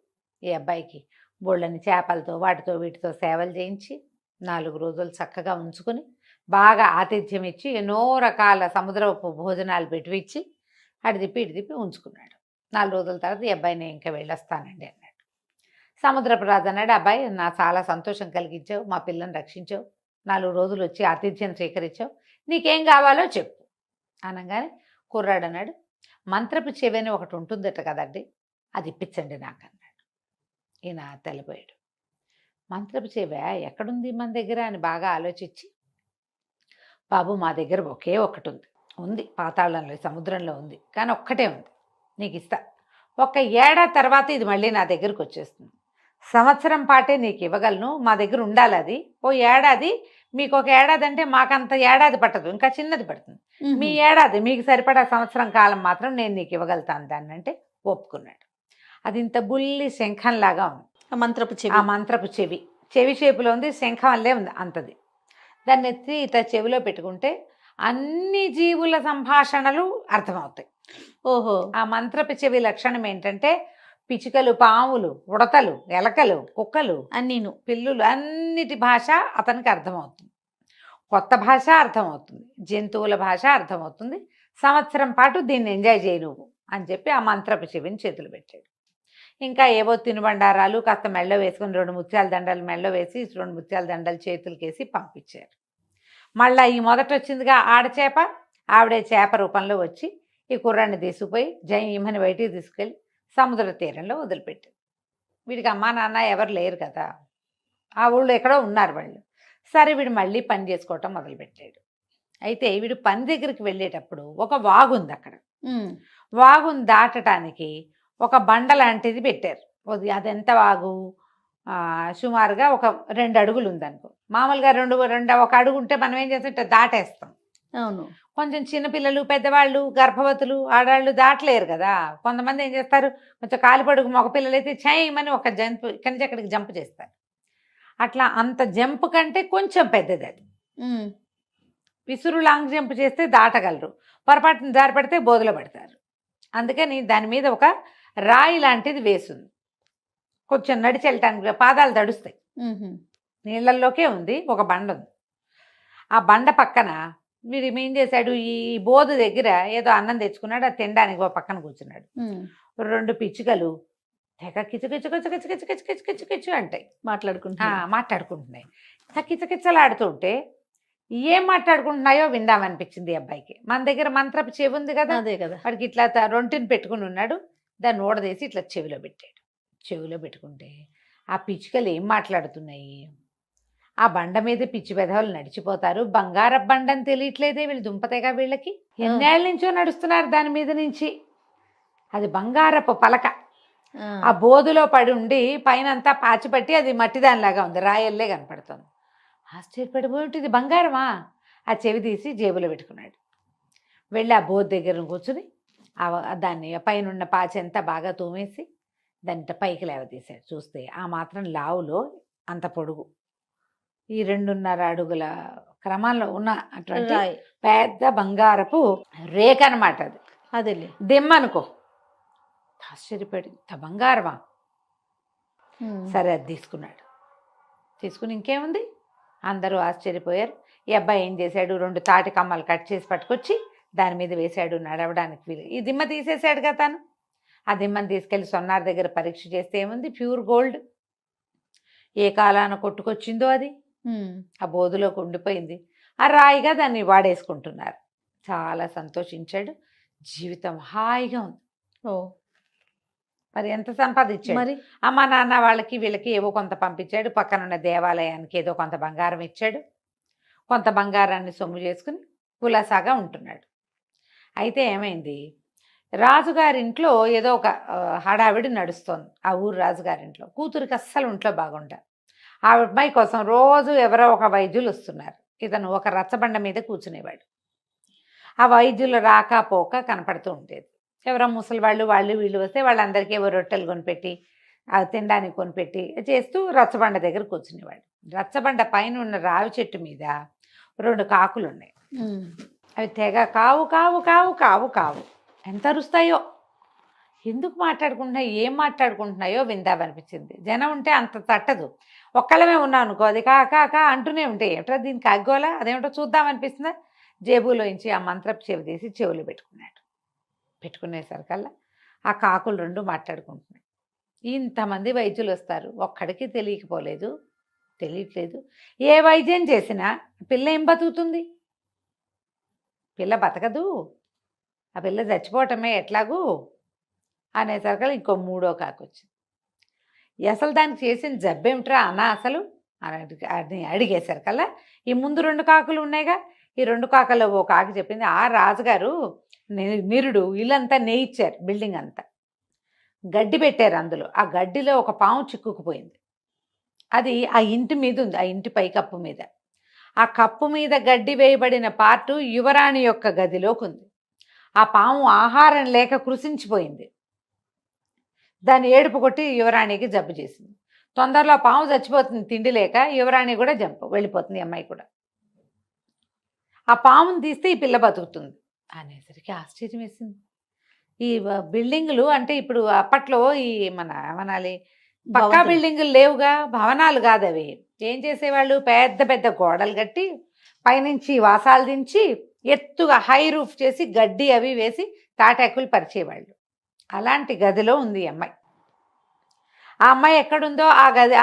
ఈ అబ్బాయికి బోళ్ళని చేపలతో వాటితో వీటితో సేవలు చేయించి 4 రోజులు చక్కగా ఉంచుకొని బాగా ఆతిథ్యం ఇచ్చి ఎన్నో రకాల సముద్రపు భోజనాలు పెట్టివిచ్చి అటు తిప్పి ఉంచుకున్నాడు. 4 రోజుల తర్వాత ఈ అబ్బాయిని ఇంకా వెళ్ళొస్తానండి అన్నాడు. సముద్రపు రాజు అన్నాడు, అబ్బాయి నా చాలా సంతోషం కలిగించావు, మా పిల్లని రక్షించావు, 4 రోజులు వచ్చి ఆతిథ్యం స్వీకరించావు, నీకేం కావాలో చెప్పు అనగానే కుర్రాడు అన్నాడు, మంత్రపు చెవి అని ఒకటి ఉంటుందట కదండి, అది ఇప్పించండి నాకు అన్నాడు. ఈయన తెలిపోయాడు. మంత్రపు చెవి ఎక్కడుంది మన దగ్గర అని బాగా ఆలోచించి, బాబు మా దగ్గర ఒకే ఒకటి ఉంది, పాతాళంలో సముద్రంలో ఉంది, కానీ ఒక్కటే ఉంది, నీకు ఇస్తా, 1 ఏడాది తర్వాత ఇది మళ్ళీ నా దగ్గరకు వచ్చేస్తుంది, సంవత్సరం పాటే నీకు ఇవ్వగలను, మా దగ్గర ఉండాలి అది, ఓ ఏడాది, మీకు 1 ఏడాది అంటే మాకంత ఏడాది పట్టదు, ఇంకా చిన్నది పడుతుంది, మీ ఏడాది మీకు సరిపడా సంవత్సరం కాలం మాత్రం నేను నీకు ఇవ్వగలుగుతాను దాన్ని అంటే ఒప్పుకున్నాడు. అది ఇంత బుల్లి శంఖంలాగా ఉంది. ఆ మంత్రపు చెవి షేపులో ఉంది, శంఖం వల్లే ఉంది అంతది. దాన్ని ఎత్తి ఇట్లా చెవిలో పెట్టుకుంటే అన్ని జీవుల సంభాషణలు అర్థమవుతాయి. ఓహో. ఆ మంత్రపు చెవి లక్షణం ఏంటంటే పిచ్చుకలు, పాములు, ఉడతలు, ఎలకలు, కుక్కలు, అన్నీను పిల్లులు అన్నిటి భాష అతనికి అర్థమవుతుంది, కొత్త భాష అర్థమవుతుంది, జంతువుల భాష అర్థమవుతుంది, సంవత్సరం పాటు దీన్ని ఎంజాయ్ చేయి నువ్వు అని చెప్పి ఆ మంత్రపు చెవిని చేతులు పెట్టాడు. ఇంకా ఏవో తినుబండారాలు కాస్త మెళ్ళో వేసుకుని 2 ముత్యాల దండలు మెళ్ళో వేసి 2 ముత్యాల దండలు చేతులకేసి పంపించారు. మళ్ళీ ఈ మొదట వచ్చిందిగా ఆడచేప, ఆవిడే చేప రూపంలో వచ్చి ఈ కుర్రాన్ని తీసుకుపోయి జయమని బయటికి తీసుకెళ్ళి సముద్ర తీరంలో వదిలిపెట్టారు. వీడికి అమ్మా నాన్న ఎవరు లేరు కదా, ఆ ఊళ్ళో ఎక్కడో ఉన్నారు వాళ్ళు. సరే వీడు మళ్ళీ పని చేసుకోవటం మొదలుపెట్టాడు. అయితే వీడు పని దగ్గరికి వెళ్ళేటప్పుడు ఒక వాగుంది అక్కడ. వాగుని దాటడానికి ఒక బండ లాంటిది పెట్టారు. అదెంత వాగు, సుమారుగా ఒక 2 అడుగులు ఉందనుకో. మామూలుగా 1 అడుగు ఉంటే మనం ఏం చేస్తాం, దాటేస్తాం. అవును. కొంచెం చిన్నపిల్లలు, పెద్దవాళ్ళు, గర్భవతులు, ఆడవాళ్ళు దాటలేరు కదా. కొంతమంది ఏం చేస్తారు, కొంచెం కాలిపడుగు మగపిల్లలు అయితే చేయమని ఒక జంపు ఇక్కడి నుంచి అక్కడికి జంప్ చేస్తారు. అట్లా అంత జంప్ కంటే కొంచెం పెద్దది అది. విసురు లాంగ్ జంప్ చేస్తే దాటగలరు, పొరపాటున జారిపడితే బోధలో పడతారు. అందుకని దాని మీద ఒక రాయి లాంటిది వేసింది, కొంచెం నడిచి వెళ్ళటానికి పాదాలు తడుస్తాయి. నీళ్ళల్లోకే ఉంది, ఒక బండ ఉంది. ఆ బండ పక్కన వీడు ఏం చేశాడు, ఈ బోధ దగ్గర ఏదో అన్నం తెచ్చుకున్నాడు, అది తినడానికి ఒక పక్కన కూర్చున్నాడు. 2 పిచ్చుకలు తెగ కిచకిచకిచకిచకిచకిచకిచకిచకిచు అంటాయి, మాట్లాడుకుంటున్నాయి. కిచకిచలాడుతుంటే ఏం మాట్లాడుకుంటున్నాయో విందామనిపించింది ఈ అబ్బాయికి. మన దగ్గర మంత్రపు చెవి ఉంది కదా, అదే కదా, వాడికి ఇట్లా రొంటిని పెట్టుకుని ఉన్నాడు. దాన్ని ఓడదీసి ఇట్లా చెవిలో పెట్టాడు. చెవిలో పెట్టుకుంటే ఆ పిచ్చుకలు ఏం మాట్లాడుతున్నాయి, ఆ బండ మీద పిచ్చి పెదవులు నడిచిపోతారు, బంగారపు బండ అని తెలియట్లేదే వీళ్ళు దుంపతేగా వీళ్ళకి, ఎన్నేళ్ళ నుంచో నడుస్తున్నారు దాని మీద నుంచి. అది బంగారపు పలక, ఆ బోధులో పడి ఉండి పైన అంతా పాచిపట్టి అది మట్టి దానిలాగా ఉంది, రాయల్లే కనపడుతుంది. ఆశ్చర్యపడిపోయి ఇది బంగారమా, ఆ చెవి తీసి జేబులో పెట్టుకున్నాడు. వెళ్ళి ఆ బోధ దగ్గర కూర్చుని దాన్ని పైన ఉన్న పాచి అంతా బాగా తోమేసి దాన్ని పైకి లేవతీశాడు. చూస్తే ఆ మాత్రం లావులో అంత పొడుగు, ఈ 2.5 అడుగుల క్రమంలో ఉన్న అటువంటి పెద్ద బంగారపు రేఖ అనమాట అది. అదే దిమ్మనుకో. ఆశ్చర్యపడి ఇంత బంగారమా, సరే అది తీసుకున్నాడు. తీసుకుని ఇంకేముంది, అందరూ ఆశ్చర్యపోయారు. ఈ అబ్బాయి ఏం చేశాడు, 2 తాటి కమ్మలు కట్ చేసి పట్టుకొచ్చి దాని మీద వేశాడు, నడవడానికి వీలు. ఈ దిమ్మ తీసేశాడు కదా తను. ఆ దిమ్మని తీసుకెళ్ళి సొన్నార్ దగ్గర పరీక్ష చేస్తే ఏముంది, ప్యూర్ గోల్డ్. ఏ కాలాన కొట్టుకొచ్చిందో అది ఆ బోధులోకి ఉండిపోయింది. ఆ రాయిగా దాన్ని వాడేసుకుంటున్నారు. చాలా సంతోషించాడు, జీవితం హాయిగా ఉంది. మరి ఎంత సంపాదించాడు మరి. అమ్మ నాన్న వాళ్ళకి వీళ్ళకి ఏవో కొంత పంపించాడు, పక్కనున్న దేవాలయానికి ఏదో కొంత బంగారం ఇచ్చాడు, కొంత బంగారాన్ని సొమ్ము చేసుకుని కులాసాగా ఉంటున్నాడు. అయితే ఏమైంది, రాజుగారింట్లో ఏదో ఒక హడావిడి నడుస్తోంది. ఆ ఊరు రాజుగారింట్లో కూతురికి అస్సలు ఒంట్లో బాగుండా. ఆ అమ్మాయి కోసం రోజు ఎవరో ఒక వైద్యులు వస్తున్నారు. ఇతను ఒక రచ్చబండ మీద కూర్చునేవాడు. ఆ వైద్యులు రాకపోక కనపడుతూ ఉండేది. ఎవరో ముసలి వాళ్ళు వీళ్ళు వస్తే వాళ్ళందరికీ ఏవో రొట్టెలు కొనిపెట్టి తినడానికి కొనిపెట్టి చేస్తూ రచ్చబండ దగ్గర కూర్చునేవాడు. రచ్చబండ పైన ఉన్న రావి చెట్టు మీద 2 కాకులు ఉన్నాయి. అవి తెగ కావు కావు కావు కావు కావు ఎంత అరుస్తాయో, ఎందుకు మాట్లాడుకుంటున్నాయో ఏం మాట్లాడుకుంటున్నాయో విందామనిపించింది. జనం ఉంటే అంత తట్టదు, ఒక్కళ్ళమే ఉన్నాం అనుకో అది కా అంటూనే ఉంటాయి. ఏమిటో దీనికి అగ్గోలా, అదేమిటో చూద్దామనిపిస్తుందా. జేబులోంచి ఆ మంత్రపు చెవి తీసి చెవులు పెట్టుకున్నాడు. పెట్టుకునేసరికల్లా ఆ కాకులు 2 మాట్లాడుకుంటున్నాయి. ఇంతమంది వైద్యులు వస్తారు, ఒక్కడికి తెలియట్లేదు. ఏ వైద్యం చేసినా పిల్ల ఏం బతుకుతుంది, పిల్ల బతకదు, ఆ పిల్ల చచ్చిపోవటమే ఎట్లాగూ అనేసరికల్లా ఇంకో 3వ కాకు వచ్చింది. అసలు దానికి చేసిన జబ్బేమిట్రా అన్న అసలు అని అడిగేసరికల్లా ఈ ముందు 2 కాకులు ఉన్నాయిగా, ఈ 2 కాకల్లో ఓ కాకి చెప్పింది, ఆ రాజుగారు నిరుడు ఇల్లంతా నేయిచ్చారు, బిల్డింగ్ అంతా గడ్డి పెట్టారు, అందులో ఆ గడ్డిలో ఒక పాము చిక్కుకుపోయింది. అది ఆ ఇంటి మీద ఉంది, ఆ ఇంటి పైకప్పు మీద. ఆ కప్పు మీద గడ్డి వేయబడిన పార్టు యువరాణి యొక్క గదిలోకి ఉంది. ఆ పాము ఆహారం లేక కృషించిపోయింది. దాన్ని ఏడుపు కొట్టి యువరాణికి జబ్బు చేసింది. తొందరలో పాము చచ్చిపోతుంది తిండి లేక, యువరాణి కూడా వెళ్ళిపోతుంది, అమ్మాయి కూడా. ఆ పాముని తీస్తే ఈ పిల్ల బతుకుతుంది అనేసరికి ఆశ్చర్యం వేసింది. ఈ బిల్డింగులు అంటే ఇప్పుడు అప్పట్లో ఈ ఏమనాలి పక్కా బిల్డింగులు లేవుగా, భవనాలు కాదు అవి. ఏం చేసేవాళ్ళు, పెద్ద పెద్ద గోడలు కట్టి పైనుంచి వాసాలు దించి ఎత్తుగా హై రూఫ్ చేసి గడ్డి అవి వేసి తాటాకులు పరిచేవాళ్ళు. అలాంటి గదిలో ఉంది ఈ అమ్మాయి. ఆ అమ్మాయి ఎక్కడుందో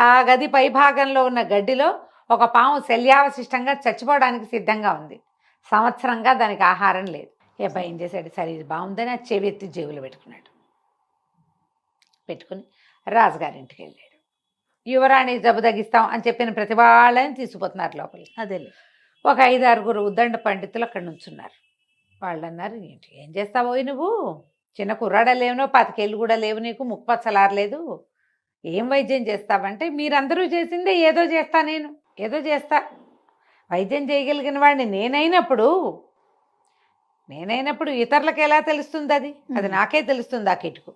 ఆ గది పై భాగంలో ఉన్న గడ్డిలో ఒక పాము శల్యావశిష్టంగా చచ్చిపోవడానికి సిద్ధంగా ఉంది. సంవత్సరంగా దానికి ఆహారం లేదు. ఈ అబ్బాయి ఏం చేశాడు, సరే ఇది బాగుందని ఆ చెవి ఎత్తి జేబులో పెట్టుకున్నాడు. పెట్టుకుని రాజుగారింటికి వెళ్ళాడు. యువరాణి జబ్బు తగ్గిస్తాం అని చెప్పిన ప్రతి వాళ్ళని తీసుకుపోతున్నారు లోపలికి. అదే ఒక 5-6 ఉద్దండ పండితులు అక్కడ నుంచున్నారు. వాళ్ళు అన్నారు, ఏంటి ఏం చేస్తావోయ్ నువ్వు, చిన్న కుర్రాడ లేవునో 25 ఏళ్ళు కూడా లేవు, నీకు ముక్కుపచ్చలారలేదు, ఏం వైద్యం చేస్తావంటే, మీరందరూ చేసిందే ఏదో చేస్తా, నేను ఏదో చేస్తా, వైద్యం చేయగలిగిన వాడిని నేనైనప్పుడు ఇతరులకు ఎలా తెలుస్తుంది, అది నాకే తెలుస్తుంది ఆ కిటుకు.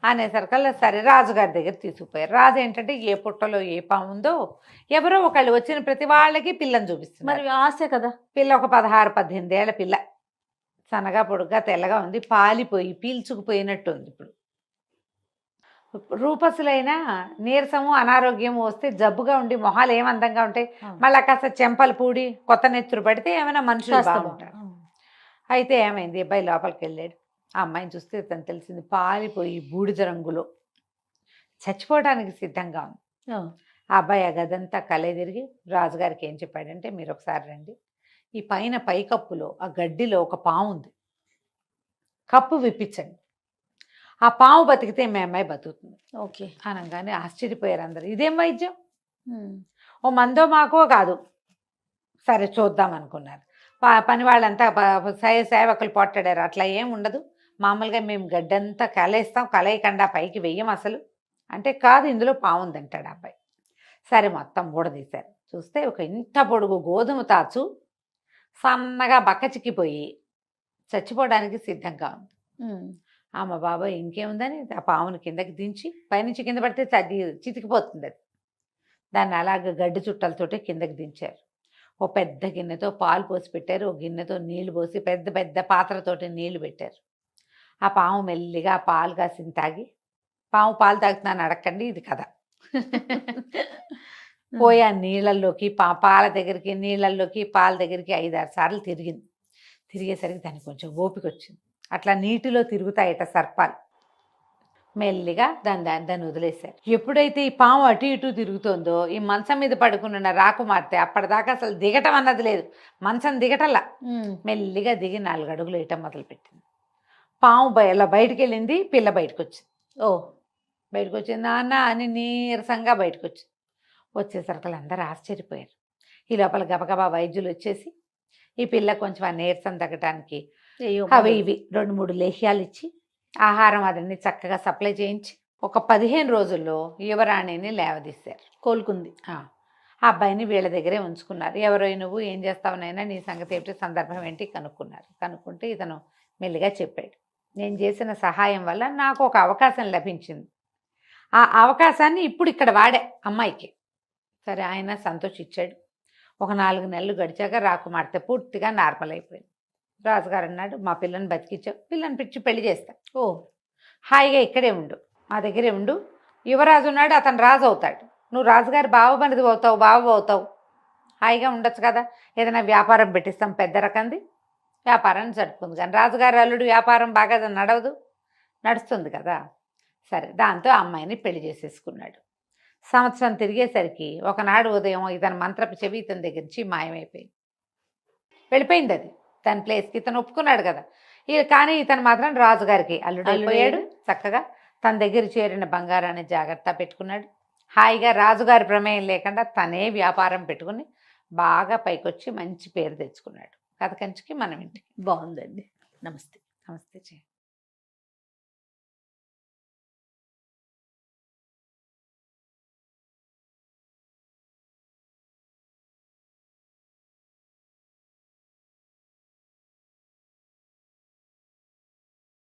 అనేసరికల్లా సరే రాజుగారి దగ్గర తీసుకుపోయారు. రాజు ఏంటంటే ఏ పుట్టలో ఏ పాము ఉందో ఎవరో ఒకళ్ళు వచ్చిన ప్రతి వాళ్ళకి పిల్లని చూపిస్తున్నారు. మరి ఆశే కదా. పిల్ల ఒక 16-18 ఏళ్ల పిల్ల, సన్నగా పొడుగ్గా తెల్లగా ఉంది, పాలిపోయి పీల్చుకుపోయినట్టు ఉంది. ఇప్పుడు రూపసులైన నీరసము అనారోగ్యము వస్తే జబ్బుగా ఉండి మొహాలు ఏమందంగా ఉంటాయి, మళ్ళీ కాస్త చెంపలు పూడి కొత్త నెత్తురు పడితే ఏమైనా మనుషులు బాగుంటారు. అయితే ఏమైంది, అబ్బాయి లోపలికి వెళ్ళాడు. ఆ అమ్మాయిని చూస్తే తను తెలిసింది పాలిపోయి బూడిద రంగులో చచ్చిపోవడానికి సిద్ధంగా ఉంది. ఆ అబ్బాయి ఆ గదంతా కలే తిరిగి రాజుగారికి ఏం చెప్పాడంటే, మీరు ఒకసారి రండి, ఈ పైన పైకప్పులో ఆ గడ్డిలో ఒక పాము ఉంది, కప్పు విప్పించండి, ఆ పాము బతికితే మీ అమ్మాయి బతుకుతుంది. ఓకే అనగానే ఆశ్చర్యపోయారు అందరు. ఇదేం వైద్యం, ఓ మందో మాకో కాదు, సరే చూద్దాం అనుకున్నారు. పని వాళ్ళంతా సేవకులు పోట్లాడారు. అట్లా ఏం ఉండదు, మామూలుగా మేము గడ్డంతా కలేస్తాం, కలయకుండా పైకి వెయ్యం అసలు అంటే, కాదు ఇందులో పాము ఉందంటాడు ఆ అబ్బాయి. సరే మొత్తం ఊడదీశారు. చూస్తే ఒక ఇంత పొడుగు గోధుమ తాచు సన్నగా బక్కచిక్కిపోయి చచ్చిపోవడానికి సిద్ధంగా ఉంది. అమ్మ బాబాయ్ ఇంకేముందని ఆ పాముని కిందకి దించి, పైనుంచి కింద పడితే చితికిపోతుంది అది, దాన్ని అలాగ గడ్డి చుట్టలతోటి కిందకి దించారు. ఓ పెద్ద గిన్నెతో పాలు పోసి పెట్టారు, ఓ గిన్నెతో నీళ్లు పోసి పెద్ద పెద్ద పాత్రతోటి నీళ్లు పెట్టారు. ఆ పాము మెల్లిగా పాలు కాసిన తాగి, పాము పాలు తాగుతున్నాను అడగండి, ఇది కథ. పోయి ఆ నీళ్ళల్లోకి పాల దగ్గరికి నీళ్ళల్లోకి పాల దగ్గరికి 5-6 సార్లు తిరిగింది. తిరిగేసరికి దానికి కొంచెం ఓపిక వచ్చింది. అట్లా నీటిలో తిరుగుతాయట సర్పాలు. మెల్లిగా దాన్ని వదిలేశారు. ఎప్పుడైతే ఈ పాము అటు ఇటు తిరుగుతుందో, ఈ మంచం మీద పడుకున్న రాకుమార్తె అప్పటిదాకా అసలు దిగటం అన్నది లేదు, మంచం దిగటల్లా మెల్లిగా దిగి 4 అడుగులు వేయటం మొదలుపెట్టింది. పాము ఇలా బయటికి వెళ్ళింది, పిల్ల బయటకు వచ్చింది. బయటకు వచ్చింది, నాన్న అని నీరసంగా బయటకు వచ్చింది. వచ్చేసరికి అందరూ ఆశ్చర్యపోయారు. ఈ లోపల గబగబా వైద్యులు వచ్చేసి ఈ పిల్ల కొంచెం ఆ నీరసం తగ్గటానికి అవి ఇవి 2-3 లేహ్యాలు ఇచ్చి ఆహారం అదన్నీ చక్కగా సప్లై చేయించి ఒక 15 రోజుల్లో యువరాణిని లేవదీశారు. కోలుకుంది. ఆ అబ్బాయిని వీళ్ళ దగ్గరే ఉంచుకున్నారు. ఎవరో నువ్వు ఏం చేస్తావునైనా, నీ సంగతి ఏమిటి, సందర్భం ఏంటి కనుక్కున్నారు. కనుక్కుంటే ఇతను మెల్లిగా చెప్పాడు, నేను చేసిన సహాయం వల్ల నాకు ఒక అవకాశం లభించింది, ఆ అవకాశాన్ని ఇప్పుడు ఇక్కడ వాడే అమ్మాయికి. సరే ఆయన సంతోషించాడు. ఒక 4 నెలలు గడిచాక రాకుమార్తె పూర్తిగా నార్మల్ అయిపోయింది. రాజుగారు అన్నాడు, మా పిల్లని బతికించావు, పిల్లని పిచ్చి పెళ్లి చేస్తా, హాయిగా ఇక్కడే ఉండు, మా దగ్గరే ఉండు, యువరాజు ఉన్నాడు, అతను రాజు అవుతాడు, నువ్వు రాజుగారు బావమరిది అవుతావు, హాయిగా ఉండొచ్చు కదా, ఏదైనా వ్యాపారం పెట్టిస్తాం పెద్ద రకంది, వ్యాపారాన్ని జరుపుకుంది. కానీ రాజుగారు అల్లుడు వ్యాపారం బాగా నడుస్తుంది కదా. సరే దాంతో అమ్మాయిని పెళ్లి చేసేసుకున్నాడు. సంవత్సరం తిరిగేసరికి ఒకనాడు ఉదయం ఇతని మంత్రపు చెవి ఇతని దగ్గర నుంచి మాయమైపోయింది, వెళ్ళిపోయింది. అది తన ప్లేస్కి ఇతను ఒప్పుకున్నాడు కదా. కానీ ఇతను మాత్రం రాజుగారికి అల్లుడు అయిపోయాడు. చక్కగా తన దగ్గర చేరిన బంగారాన్ని జాగ్రత్త పెట్టుకున్నాడు. హాయిగా రాజుగారి ప్రమేయం లేకుండా తనే వ్యాపారం పెట్టుకుని బాగా పైకొచ్చి మంచి పేరు తెచ్చుకున్నాడు. కథ కంచికి మనం ఇంటికి. బాగుందండి. నమస్తే. నమస్తే.